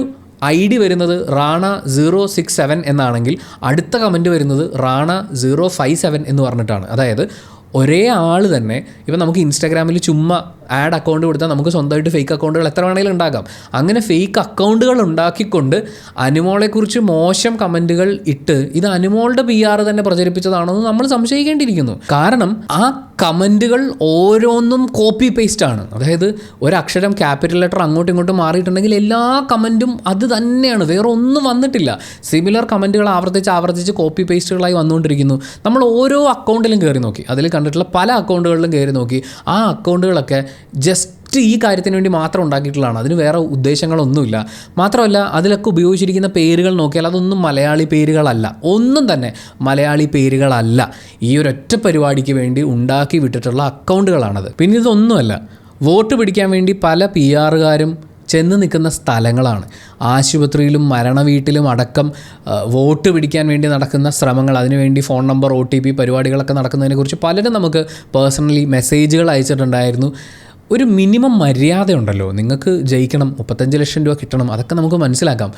ID വരുന്നത് റാണ 067 എന്നാണെങ്കിൽ അടുത്ത കമൻറ്റ് വരുന്നത് റാണ 057 എന്ന് പറഞ്ഞിട്ടാണ്. അതായത് ഒരേ ആൾ തന്നെ, ഇപ്പം നമുക്ക് ഇൻസ്റ്റാഗ്രാമിൽ ചുമ്മാ ആഡ് അക്കൗണ്ട് കൊടുത്താൽ നമുക്ക് സ്വന്തമായിട്ട് ഫേക്ക് അക്കൗണ്ടുകൾ എത്ര വേണമെങ്കിലും ഉണ്ടാക്കാം. അങ്ങനെ ഫേക്ക് അക്കൗണ്ടുകൾ ഉണ്ടാക്കിക്കൊണ്ട് അനുമോളെക്കുറിച്ച് മോശം കമൻറ്റുകൾ ഇട്ട് ഇത് അനുമോളുടെ PR തന്നെ പ്രചരിപ്പിച്ചതാണെന്ന് നമ്മൾ സംശയിക്കേണ്ടിയിരിക്കുന്നു. കാരണം ആ കമൻറ്റുകൾ ഓരോന്നും കോപ്പി പേസ്റ്റാണ്. അതായത് ഒരക്ഷരം ക്യാപിറ്റൽ ലെറ്റർ അങ്ങോട്ടും ഇങ്ങോട്ടും മാറിയിട്ടുണ്ടെങ്കിൽ എല്ലാ കമൻറ്റും അത് തന്നെയാണ്, വേറെ ഒന്നും വന്നിട്ടില്ല. സിമിലർ കമൻറ്റുകൾ ആവർത്തിച്ച് കോപ്പി പേസ്റ്റുകളായി വന്നുകൊണ്ടിരിക്കുന്നു. നമ്മൾ ഓരോ അക്കൗണ്ടിലും കയറി നോക്കി, അതിൽ കണ്ടിട്ടുള്ള പല അക്കൗണ്ടുകളിലും കയറി നോക്കി, ആ അക്കൗണ്ടുകളൊക്കെ ജസ്റ്റ് ഈ കാര്യത്തിന് വേണ്ടി മാത്രം ഉണ്ടാക്കിയിട്ടുള്ളതാണ്. അതിന് വേറെ ഉദ്ദേശങ്ങളൊന്നുമില്ല. മാത്രമല്ല അതിലൊക്കെ ഉപയോഗിച്ചിരിക്കുന്ന പേരുകൾ നോക്കിയാൽ അതൊന്നും മലയാളി പേരുകളല്ല, ഒന്നും തന്നെ മലയാളി പേരുകളല്ല. ഈ ഒരൊറ്റ പരിപാടിക്ക് വേണ്ടി ഉണ്ടാക്കി വിട്ടിട്ടുള്ള അക്കൗണ്ടുകളാണത്. പിന്നെ ഇതൊന്നുമല്ല, വോട്ട് പിടിക്കാൻ വേണ്ടി പല PRകാരും ചെന്ന് നിൽക്കുന്ന സ്ഥലങ്ങളാണ്. ആശുപത്രിയിലും മരണവീട്ടിലും അടക്കം വോട്ട് പിടിക്കാൻ വേണ്ടി നടക്കുന്ന ശ്രമങ്ങൾ, അതിനുവേണ്ടി ഫോൺ നമ്പർ OTP പരിപാടികളൊക്കെ നടക്കുന്നതിനെക്കുറിച്ച് പലരും നമുക്ക് പേഴ്സണലി മെസ്സേജുകൾ അയച്ചിട്ടുണ്ടായിരുന്നു. ഒരു മിനിമം മര്യാദയുണ്ടല്ലോ, നിങ്ങൾക്ക് ജയിക്കണം, 35 ലക്ഷം രൂപ കിട്ടണം, അതൊക്കെ നമുക്ക് മനസ്സിലാക്കാം.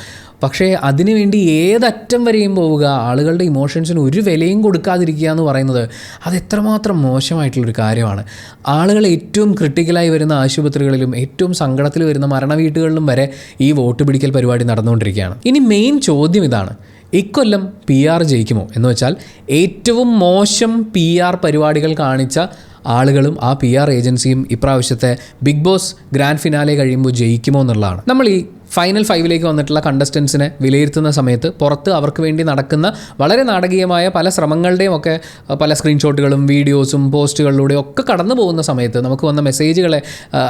പക്ഷേ അതിനുവേണ്ടി ഏതറ്റം വരെയും പോവുക, ആളുകളുടെ ഇമോഷൻസിന് ഒരു വിലയും കൊടുക്കാതിരിക്കുക എന്ന് പറയുന്നത് അത് എത്രമാത്രം മോശമായിട്ടുള്ളൊരു കാര്യമാണ്. ആളുകൾ ഏറ്റവും ക്രിട്ടിക്കലായി വരുന്ന ആശുപത്രികളിലും ഏറ്റവും സങ്കടത്തിൽ വരുന്ന മരണവീട്ടുകളിലും വരെ ഈ വോട്ട് പിടിക്കൽ പരിപാടി നടന്നുകൊണ്ടിരിക്കുകയാണ്. ഇനി മെയിൻ ചോദ്യം ഇതാണ്, ഇക്കൊല്ലം PR ജയിക്കുമോ എന്ന് വെച്ചാൽ ഏറ്റവും മോശം PR പരിപാടികൾ കാണിച്ച ആളുകളും ആ PR ഏജൻസിയും ഇപ്രാവശ്യത്തെ ബിഗ് ബോസ് ഗ്രാൻഡ് ഫിനാലെ കഴിയുമ്പോൾ ജയിക്കുമോ എന്നുള്ളതാണ്. നമ്മൾ ഈ ഫൈനൽ 5 വന്നിട്ടുള്ള കണ്ടസ്റ്റൻസിനെ വിലയിരുത്തുന്ന സമയത്ത് പുറത്ത് അവർക്ക് വേണ്ടി നടക്കുന്ന വളരെ നാടകീയമായ പല ശ്രമങ്ങളുടെയും ഒക്കെ പല സ്ക്രീൻഷോട്ടുകളും വീഡിയോസും പോസ്റ്റുകളിലൂടെയും ഒക്കെ കടന്നു പോകുന്ന സമയത്ത് നമുക്ക് വന്ന മെസ്സേജുകളെ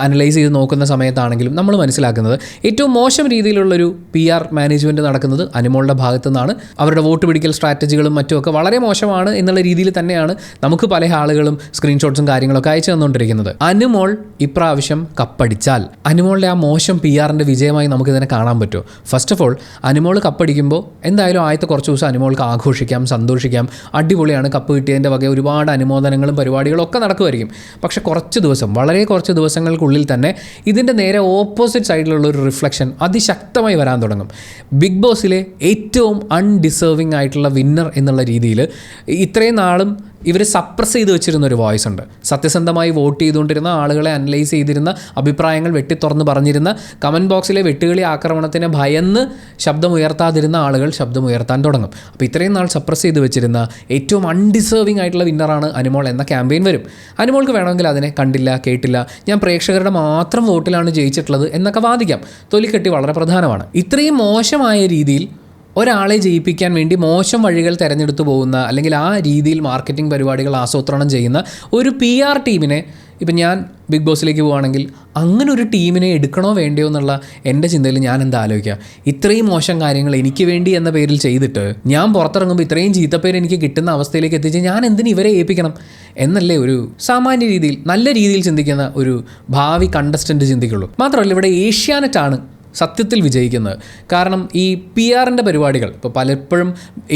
അനലൈസ് ചെയ്ത് നോക്കുന്ന സമയത്താണെങ്കിലും നമ്മൾ മനസ്സിലാക്കുന്നത് ഏറ്റവും മോശം രീതിയിലുള്ളൊരു PR മാനേജ്മെൻറ്റ് നടക്കുന്നത് അനുമോളുടെ ഭാഗത്തു നിന്നാണ്. അവരുടെ വോട്ട് പിടിക്കൽ സ്ട്രാറ്റജികളും മറ്റുമൊക്കെ വളരെ മോശമാണ് എന്നുള്ള രീതിയിൽ തന്നെയാണ് നമുക്ക് പല ആളുകളും സ്ക്രീൻഷോട്ട്സും കാര്യങ്ങളൊക്കെ അയച്ചു തന്നുകൊണ്ടിരിക്കുന്നത്. അനുമോൾ ഇപ്രാവശ്യം കപ്പടിച്ചാൽ അനുമോളുടെ ആ മോശം PRൻ്റെ വിജയമായി നമുക്ക് ഇതിനെ കാണാൻ പറ്റുമോ? ഫസ്റ്റ് ഓഫ് ഓൾ, അനുമോൾ കപ്പടിക്കുമ്പോൾ എന്തായാലും ആദ്യത്തെ കുറച്ച് ദിവസം അനുമോൾക്ക് ആഘോഷിക്കാം, സന്തോഷിക്കാം, അടിപൊളിയാണ്, കപ്പ് കിട്ടിയതിൻ്റെ വക ഒരുപാട് അനുമോദനങ്ങളും പരിപാടികളും ഒക്കെ നടക്കുമായിരിക്കും. പക്ഷേ കുറച്ച് ദിവസം, വളരെ കുറച്ച് ദിവസങ്ങൾക്കുള്ളിൽ തന്നെ ഇതിൻ്റെ നേരെ ഓപ്പോസിറ്റ് സൈഡിലുള്ള ഒരു റിഫ്ലക്ഷൻ അതിശക്തമായി വരാൻ തുടങ്ങും. ബിഗ് ബോസിലെ ഏറ്റവും അൺഡിസേർവിംഗ് ആയിട്ടുള്ള വിന്നർ എന്നുള്ള രീതിയിൽ ഇത്രയും നാളും ഇവർ സപ്രസ് ചെയ്ത് വെച്ചിരുന്ന ഒരു വോയിസ് ഉണ്ട്. സത്യസന്ധമായി വോട്ട് ചെയ്തുകൊണ്ടിരുന്ന ആളുകളെ അനലൈസ് ചെയ്തിരുന്ന, അഭിപ്രായങ്ങൾ വെട്ടിത്തുറന്ന് പറഞ്ഞിരുന്ന, കമൻറ്റ് ബോക്സിലെ വെട്ടുകളി ആക്രമണത്തിന് ഭയന്ന് ശബ്ദമുയർത്താതിരുന്ന ആളുകൾ ശബ്ദമുയർത്താൻ തുടങ്ങും. അപ്പോൾ ഇത്രയും നാൾ സപ്രസ് ചെയ്ത് വെച്ചിരുന്ന ഏറ്റവും അൺഡിസേർവിംഗ് ആയിട്ടുള്ള വിന്നറാണ് അനുമോൾ എന്ന ക്യാമ്പയിൻ വരും. അനുമോൾക്ക് വേണമെങ്കിൽ അതിനെ കണ്ടില്ല, കേട്ടില്ല, ഞാൻ പ്രേക്ഷകരുടെ മാത്രം വോട്ടിലാണ് ജയിച്ചിട്ടുള്ളത് എന്നൊക്കെ വാദിക്കാം. തൊലിക്കെട്ടി വളരെ പ്രധാനമാണ്. ഇത്രയും മോശമായ രീതിയിൽ ഒരാളെ ജയിപ്പിക്കാൻ വേണ്ടി മോശം വഴികൾ തിരഞ്ഞെടുത്തു പോകുന്ന, അല്ലെങ്കിൽ ആ രീതിയിൽ മാർക്കറ്റിംഗ് പരിപാടികൾ ആസൂത്രണം ചെയ്യുന്ന ഒരു PR ടീമിനെ, ഇപ്പം ഞാൻ ബിഗ് ബോസിലേക്ക് പോവുകയാണെങ്കിൽ അങ്ങനെ ഒരു ടീമിനെ എടുക്കണോ വേണ്ടയോ എന്നുള്ള എൻ്റെ ചിന്തയിൽ ഞാൻ എന്താ ആലോചിക്കുക, ഇത്രയും മോശം കാര്യങ്ങൾ എനിക്ക് വേണ്ടി എന്ന പേരിൽ ചെയ്തിട്ട് ഞാൻ പുറത്തിറങ്ങുമ്പോൾ ഇത്രയും ചീത്തപ്പേര് എനിക്ക് കിട്ടുന്ന അവസ്ഥയിലേക്ക് എത്തിച്ച് ഞാൻ എന്തിന് ഇവരെ ഏൽപ്പിക്കണം എന്നല്ലേ ഒരു സാമാന്യ രീതിയിൽ നല്ല രീതിയിൽ ചിന്തിക്കുന്ന ഒരു ഭാവി കണ്ടസ്റ്റൻറ്റ് ചിന്തിക്കുള്ളൂ. മാത്രമല്ല, ഇവിടെ ഏഷ്യാനെറ്റാണ് സത്യത്തിൽ വിജയിക്കുന്നത്. കാരണം ഈ PR-ൻ്റെ പരിപാടികൾ ഇപ്പോൾ പലപ്പോഴും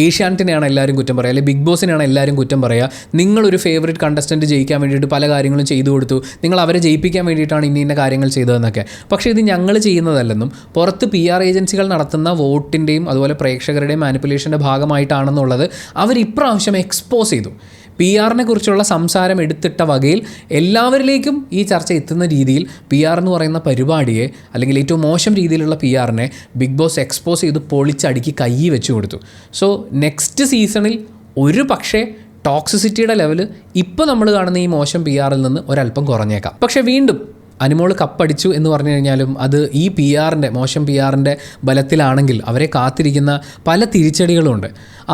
ഏഷ്യാനെറ്റിനെയാണ് എല്ലാവരും കുറ്റം പറയുക, അല്ലെങ്കിൽ ബിഗ് ബോസിനെയാണ് എല്ലാവരും കുറ്റം പറയുക. നിങ്ങളൊരു ഫേവറേറ്റ് കണ്ടസ്റ്റൻറ്റ് ജയിക്കാൻ വേണ്ടിയിട്ട് പല കാര്യങ്ങളും ചെയ്തു കൊടുത്തു, നിങ്ങൾ അവരെ ജയിപ്പിക്കാൻ വേണ്ടിയിട്ടാണ് ഇന്ന കാര്യങ്ങൾ ചെയ്തതെന്നൊക്കെ. പക്ഷേ ഇത് ഞങ്ങൾ ചെയ്യുന്നതല്ലെന്നും പുറത്ത് PR ഏജൻസികൾ നടത്തുന്ന വോട്ടിൻ്റെയും അതുപോലെ പ്രേക്ഷകരുടെയും മാനിപ്പുലേഷൻ്റെ ഭാഗമായിട്ടാണെന്നുള്ളത് അവർ ഇപ്രാവശ്യം എക്സ്പോസ് ചെയ്തു. PR-നെ കുറിച്ചുള്ള സംസാരം എടുത്തിട്ട വകയിൽ എല്ലാവരിലേക്കും ഈ ചർച്ച എത്തുന്ന രീതിയിൽ PR എന്ന് പറയുന്ന പരിപാടിയെ, അല്ലെങ്കിൽ ഏറ്റവും മോശം രീതിയിലുള്ള PR-നെ ബിഗ് ബോസ് എക്സ്പോസ് ചെയ്ത് പൊളിച്ചടുക്കി കൈ വെച്ച് കൊടുത്തു. സോ നെക്സ്റ്റ് സീസണിൽ ഒരു പക്ഷേ ടോക്സിസിറ്റിയുടെ ലെവൽ ഇപ്പോൾ നമ്മൾ കാണുന്ന ഈ മോശം PR-ൽ നിന്ന് ഒരല്പം കുറഞ്ഞേക്കാം. പക്ഷേ വീണ്ടും അനുമോൾ കപ്പടിച്ചു എന്ന് പറഞ്ഞു കഴിഞ്ഞാലും അത് ഈ PR-ൻ്റെ മോശം PR-ൻ്റെ ബലത്തിലാണെങ്കിൽ അവരെ കാത്തിരിക്കുന്ന പല തിരിച്ചടികളുമുണ്ട്.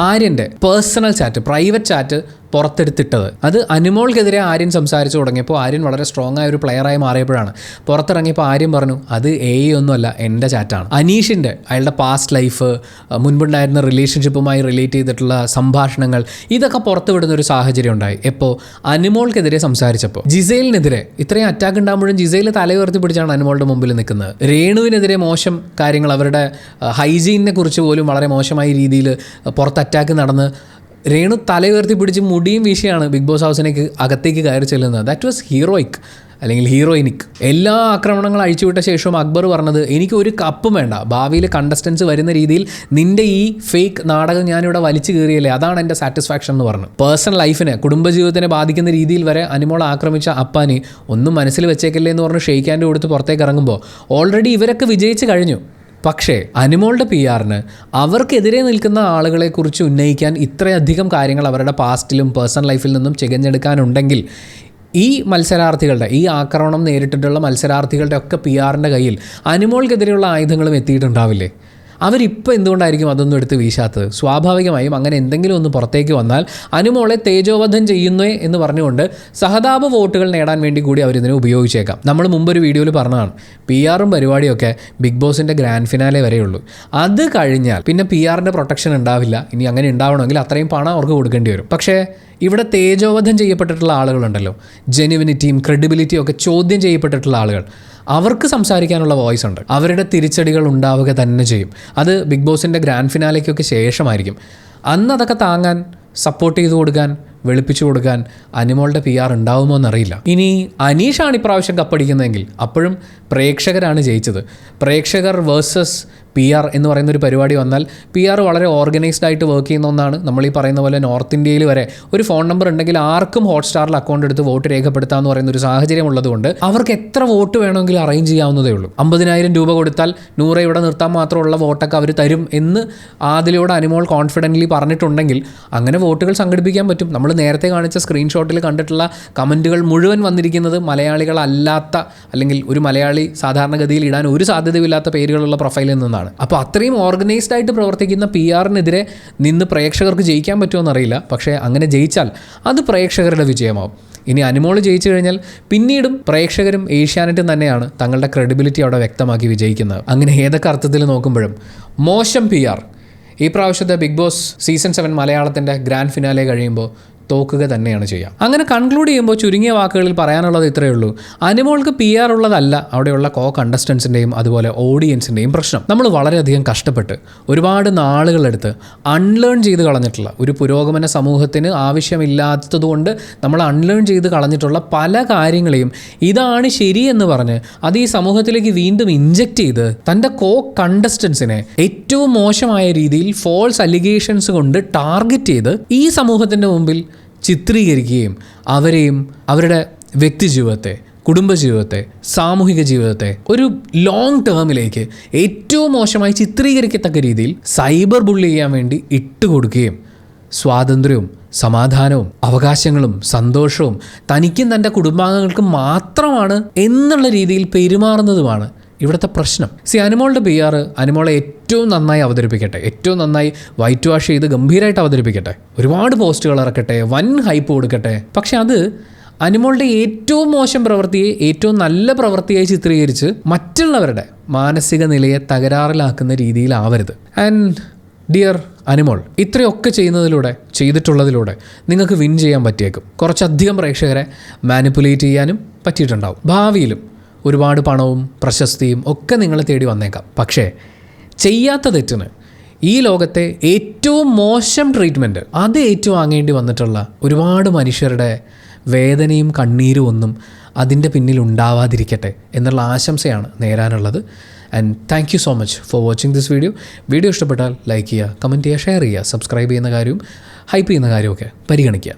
ആര്യൻ്റെ പേഴ്സണൽ ചാറ്റ്, പ്രൈവറ്റ് ചാറ്റ് പുറത്തെടുത്തിട്ടത്, അത് അനുമോൾക്കെതിരെ ആര്യൻ സംസാരിച്ചു തുടങ്ങിയപ്പോൾ ആര്യൻ വളരെ സ്ട്രോങ് ആയ ഒരു പ്ലെയറായി മാറിയപ്പോഴാണ്. പുറത്തിറങ്ങിയപ്പോൾ ആര്യൻ പറഞ്ഞു അത് AI ഒന്നുമല്ല, എൻ്റെ ചാറ്റാണ്. അനീഷിൻ്റെ അയാളുടെ പാസ്റ്റ് ലൈഫ്, മുൻപുണ്ടായിരുന്ന റിലേഷൻഷിപ്പുമായി റിലേറ്റ് ചെയ്തിട്ടുള്ള സംഭാഷണങ്ങൾ, ഇതൊക്കെ പുറത്തു വിടുന്നൊരു സാഹചര്യം ഉണ്ടായി. എപ്പോൾ അനുമോൾക്കെതിരെ സംസാരിച്ചപ്പോൾ. ജിസേലിനെതിരെ ഇത്രയും അറ്റാക്ക് ഉണ്ടാകുമ്പോഴും ജിസേൽ തല ഉയർത്തി പിടിച്ചാണ് അനുമോളുടെ മുമ്പിൽ നിൽക്കുന്നത്. രേണുവിനെതിരെ മോശം കാര്യങ്ങൾ, അവരുടെ ഹൈജീനിനെ കുറിച്ച് പോലും വളരെ മോശമായ രീതിയിൽ പുറത്ത് അറ്റാക്ക് നടന്ന് രേണു തല ഉയർത്തി പിടിച്ച് മുടിയും വീശിയാണ് ബിഗ് ബോസ് ഹൗസിലേക്ക് അകത്തേക്ക് കയറി ചെല്ലുന്നത്. ദാറ്റ് വാസ് ഹീറോയിക്, അല്ലെങ്കിൽ ഹീറോയിനിക്. എല്ലാ ആക്രമണങ്ങളും അഴിച്ചുവിട്ട ശേഷവും അക്ബർ പറഞ്ഞത് എനിക്ക് ഒരു കപ്പും വേണ്ട, ഭാവിയിൽ കണ്ടസ്റ്റൻസ് വരുന്ന രീതിയിൽ നിൻ്റെ ഈ ഫേക്ക് നാടകം ഞാനിവിടെ വലിച്ചു കയറിയല്ലേ, അതാണ് എൻ്റെ സാറ്റിസ്ഫാക്ഷൻ എന്ന് പറഞ്ഞു. പേഴ്സണൽ ലൈഫിനെ, കുടുംബജീവിതത്തിനെ ബാധിക്കുന്ന രീതിയിൽ വരെ അനുമോൾ ആക്രമിച്ച അപ്പാനി ഒന്നും മനസ്സിൽ വെച്ചേക്കല്ലേ എന്ന് പറഞ്ഞ് ഷെയ്ക്കാൻ്റെ കൊടുത്ത് പുറത്തേക്ക് ഇറങ്ങുമ്പോൾ ഓൾറെഡി ഇവരൊക്കെ വിജയിച്ച് കഴിഞ്ഞു. പക്ഷേ അനുമോളുടെ PR-ന് അവർക്കെതിരെ നിൽക്കുന്ന ആളുകളെക്കുറിച്ച് ഉന്നയിക്കാൻ ഇത്രയധികം കാര്യങ്ങൾ അവരുടെ പാസ്റ്റിലും പേഴ്സണൽ ലൈഫിൽ നിന്നും ചികഞ്ഞെടുക്കാനുണ്ടെങ്കിൽ ഈ മത്സരാർത്ഥികളുടെ, ഈ ആക്രമണം നേരിട്ടിട്ടുള്ള മത്സരാർത്ഥികളുടെ ഒക്കെ PR-ൻ്റെ കയ്യിൽ അനുമോൾക്കെതിരെയുള്ള ആയുധങ്ങളും എത്തിയിട്ടുണ്ടാവില്ലേ? അവരിപ്പോൾ എന്തുകൊണ്ടായിരിക്കും അതൊന്നും എടുത്ത് വീശാത്തത്? സ്വാഭാവികമായും അങ്ങനെ എന്തെങ്കിലും ഒന്ന് പുറത്തേക്ക് വന്നാൽ അനുമോളെ തേജോവധം ചെയ്യുന്നേ എന്ന് പറഞ്ഞുകൊണ്ട് സഹതാപ വോട്ടുകൾ നേടാൻ വേണ്ടി കൂടി അവരിതിനെ ഉപയോഗിച്ചേക്കാം. നമ്മൾ മുമ്പൊരു വീഡിയോയിൽ പറഞ്ഞതാണ്, PR-ഉം പരിപാടിയൊക്കെ ബിഗ് ബോസിൻ്റെ ഗ്രാൻഡ് ഫിനാലെ വരെയുള്ളൂ. അത് കഴിഞ്ഞാൽ പിന്നെ PR-ൻ്റെ പ്രൊട്ടക്ഷൻ ഉണ്ടാവില്ല. ഇനി അങ്ങനെ ഉണ്ടാവണമെങ്കിൽ അത്രയും പണം അവർക്ക് കൊടുക്കേണ്ടി വരും. പക്ഷേ ഇവിടെ തേജോവധം ചെയ്യപ്പെട്ടിട്ടുള്ള ആളുകളുണ്ടല്ലോ, ജെനുവിനിറ്റിയും ക്രെഡിബിലിറ്റിയും ഒക്കെ ചോദ്യം ചെയ്യപ്പെട്ടിട്ടുള്ള ആളുകൾ, അവർക്ക് സംസാരിക്കാനുള്ള വോയിസ് ഉണ്ട്. അവരുടെ തിരിച്ചടികൾ ഉണ്ടാവുക തന്നെ ചെയ്യും. അത് ബിഗ് ബോസിൻ്റെ ഗ്രാൻഡ് ഫിനാലേക്കൊക്കെ ശേഷമായിരിക്കും. അന്ന് അതൊക്കെ താങ്ങാൻ, സപ്പോർട്ട് ചെയ്ത് കൊടുക്കാൻ, വെളുപ്പിച്ചു കൊടുക്കാൻ അനിമോളുടെ PR ഉണ്ടാവുമോ എന്നറിയില്ല. ഇനി അനീഷാണ് ഇപ്രാവശ്യം കപ്പടിക്കുന്നതെങ്കിൽ അപ്പോഴും പ്രേക്ഷകരാണ് ജയിച്ചത്. പ്രേക്ഷകർ വേഴ്സസ് PR എന്ന് പറയുന്നൊരു പരിപാടി വന്നാൽ PR വളരെ ഓർഗനൈസ്ഡ് ആയിട്ട് വർക്ക് ചെയ്യുന്ന ഒന്നാണ്. നമ്മൾ ഈ പറയുന്ന പോലെ നോർത്ത് ഇന്ത്യയിൽ വരെ ഒരു ഫോൺ നമ്പർ ഉണ്ടെങ്കിൽ ആർക്കും ഹോട്ട്സ്റ്റാറിൽ അക്കൗണ്ട് എടുത്ത് വോട്ട് രേഖപ്പെടുത്താമെന്ന് പറയുന്ന ഒരു സാഹചര്യം ഉള്ളതുകൊണ്ട് അവർക്ക് എത്ര വോട്ട് വേണമെങ്കിലും അറേഞ്ച് ചെയ്യാവുന്നതേ ഉള്ളൂ. 50,000 രൂപ കൊടുത്താൽ 100 ഇവിടെ നിർത്താൻ മാത്രമുള്ള വോട്ടൊക്കെ അവർ തരും എന്ന് ആദിലയോട് അനിമോൾ കോൺഫിഡൻ്റ്ലി പറഞ്ഞിട്ടുണ്ടെങ്കിൽ അങ്ങനെ വോട്ടുകൾ സംഘടിപ്പിക്കാൻ പറ്റും. നമ്മൾ നേരത്തെ കാണിച്ച സ്ക്രീൻഷോട്ടിൽ കണ്ടിട്ടുള്ള കമൻറ്റുകൾ മുഴുവൻ വന്നിരിക്കുന്നത് മലയാളികളല്ലാത്ത, അല്ലെങ്കിൽ ഒരു മലയാളി സാധാരണഗതിയിൽ ഇടാൻ ഒരു സാധ്യതയില്ലാത്ത പേരുകളുള്ള പ്രൊഫൈലിൽ നിന്നാണ്. അപ്പോൾ അത്രയും ഓർഗനൈസ്ഡ് ആയിട്ട് പ്രവർത്തിക്കുന്ന PR-നെതിരെ നിന്ന് പ്രേക്ഷകർക്ക് ജയിക്കാൻ പറ്റുമോ അറിയില്ല. പക്ഷേ അങ്ങനെ ജയിച്ചാൽ അത് പ്രേക്ഷകരുടെ വിജയമാവും. ഇനി അനിമോൾ ജയിച്ചു കഴിഞ്ഞാൽ പിന്നീടും പ്രേക്ഷകരും ഏഷ്യാനെറ്റും തന്നെയാണ് തങ്ങളുടെ ക്രെഡിബിലിറ്റി അവിടെ വ്യക്തമാക്കി വിജയിക്കുന്നത്. അങ്ങനെ ഏതൊക്കെ അർത്ഥത്തിൽ നോക്കുമ്പോഴും മോശം PR ഈ പ്രാവശ്യത്തെ ബിഗ് ബോസ് സീസൺ 7 മലയാളത്തിൻ്റെ ഗ്രാൻഡ് ഫിനാലെ കഴിയുമ്പോൾ തോക്കുക തന്നെയാണ് ചെയ്യുക. അങ്ങനെ കൺക്ലൂഡ് ചെയ്യുമ്പോൾ ചുരുങ്ങിയ വാക്കുകളിൽ പറയാനുള്ളത് ഇത്രയേ ഉള്ളൂ. അനിമോൾക്ക് PR ഉള്ളതല്ല അവിടെയുള്ള കണ്ടസ്റ്റൻസിൻ്റെയും അതുപോലെ ഓഡിയൻസിൻ്റെയും പ്രശ്നം. നമ്മൾ വളരെയധികം കഷ്ടപ്പെട്ട് ഒരുപാട് നാളുകളെടുത്ത് അൺലേൺ ചെയ്ത് കളഞ്ഞിട്ടുള്ള, ഒരു പുരോഗമന സമൂഹത്തിന് ആവശ്യമില്ലാത്തതുകൊണ്ട് നമ്മൾ അൺലേൺ ചെയ്ത് കളഞ്ഞിട്ടുള്ള പല കാര്യങ്ങളെയും ഇതാണ് ശരിയെന്ന് പറഞ്ഞ് അത് ഈ സമൂഹത്തിലേക്ക് വീണ്ടും ഇഞ്ചക്ട് ചെയ്ത് തൻ്റെ കണ്ടസ്റ്റൻസിനെ ഏറ്റവും മോശമായ രീതിയിൽ ഫോൾസ് അലിഗേഷൻസ് കൊണ്ട് ടാർഗറ്റ് ചെയ്ത് ഈ സമൂഹത്തിൻ്റെ മുമ്പിൽ ചിത്രീകരിക്കുകയും അവരെയും അവരുടെ വ്യക്തിജീവിതത്തെ, കുടുംബജീവിതത്തെ, സാമൂഹിക ജീവിതത്തെ ഒരു ലോങ് ടേമിലേക്ക് ഏറ്റവും മോശമായി ചിത്രീകരിക്കത്തക്ക രീതിയിൽ സൈബർ ബുള്ളി ചെയ്യാൻ വേണ്ടി ഇട്ടുകൊടുക്കുകയും സ്വാതന്ത്ര്യവും സമാധാനവും അവകാശങ്ങളും സന്തോഷവും തനിക്കും തൻ്റെ കുടുംബാംഗങ്ങൾക്കും മാത്രമാണ് എന്നുള്ള രീതിയിൽ പെരുമാറുന്നതുമാണ് ഇവിടുത്തെ പ്രശ്നം. അനിമോളുടെ PR അനിമോളെ ഏറ്റവും നന്നായി അവതരിപ്പിക്കട്ടെ, ഏറ്റവും നന്നായി വൈറ്റ് വാഷ് ചെയ്ത് ഗംഭീരമായിട്ട് അവതരിപ്പിക്കട്ടെ, ഒരുപാട് പോസ്റ്റുകൾ ഇറക്കട്ടെ, വൻ ഹൈപ്പ് കൊടുക്കട്ടെ. പക്ഷെ അത് അനിമോളുടെ ഏറ്റവും മോശം പ്രവൃത്തിയെ ഏറ്റവും നല്ല പ്രവൃത്തിയായി ചിത്രീകരിച്ച് മറ്റുള്ളവരുടെ മാനസിക നിലയെ തകരാറിലാക്കുന്ന രീതിയിലാവരുത്. ആൻഡ് ഡിയർ അനിമോൾ, ഇത്രയൊക്കെ ചെയ്തിട്ടുള്ളതിലൂടെ നിങ്ങൾക്ക് വിൻ ചെയ്യാൻ പറ്റിയേക്കും. കുറച്ചധികം പ്രേക്ഷകരെ മാനിപ്പുലേറ്റ് ചെയ്യാനും പറ്റിയിട്ടുണ്ടാവും. ഭാവിയിലും ഒരുപാട് പണവും പ്രശസ്തിയും ഒക്കെ നിങ്ങളെ തേടി വന്നേക്കാം. പക്ഷേ ചെയ്യാത്ത തെറ്റിന് ഈ ലോകത്തെ ഏറ്റവും മോശം ട്രീറ്റ്മെൻറ്റ് അത് ഏറ്റുവാങ്ങേണ്ടി വന്നിട്ടുള്ള ഒരുപാട് മനുഷ്യരുടെ വേദനയും കണ്ണീരും ഒന്നും അതിൻ്റെ പിന്നിൽ ഉണ്ടാവാതിരിക്കട്ടെ എന്നുള്ള ആശംസയാണ് നേരാനുള്ളത്. And thank you so much for watching this video. Video ഇഷ്ടപ്പെട്ടാൽ ലൈക്ക് ചെയ്യുക, കമൻറ്റ് ചെയ്യുക, ഷെയർ ചെയ്യുക, സബ്സ്ക്രൈബ് ചെയ്യുന്ന കാര്യവും ഹൈപ്പ് ചെയ്യുന്ന കാര്യമൊക്കെ പരിഗണിക്കുക.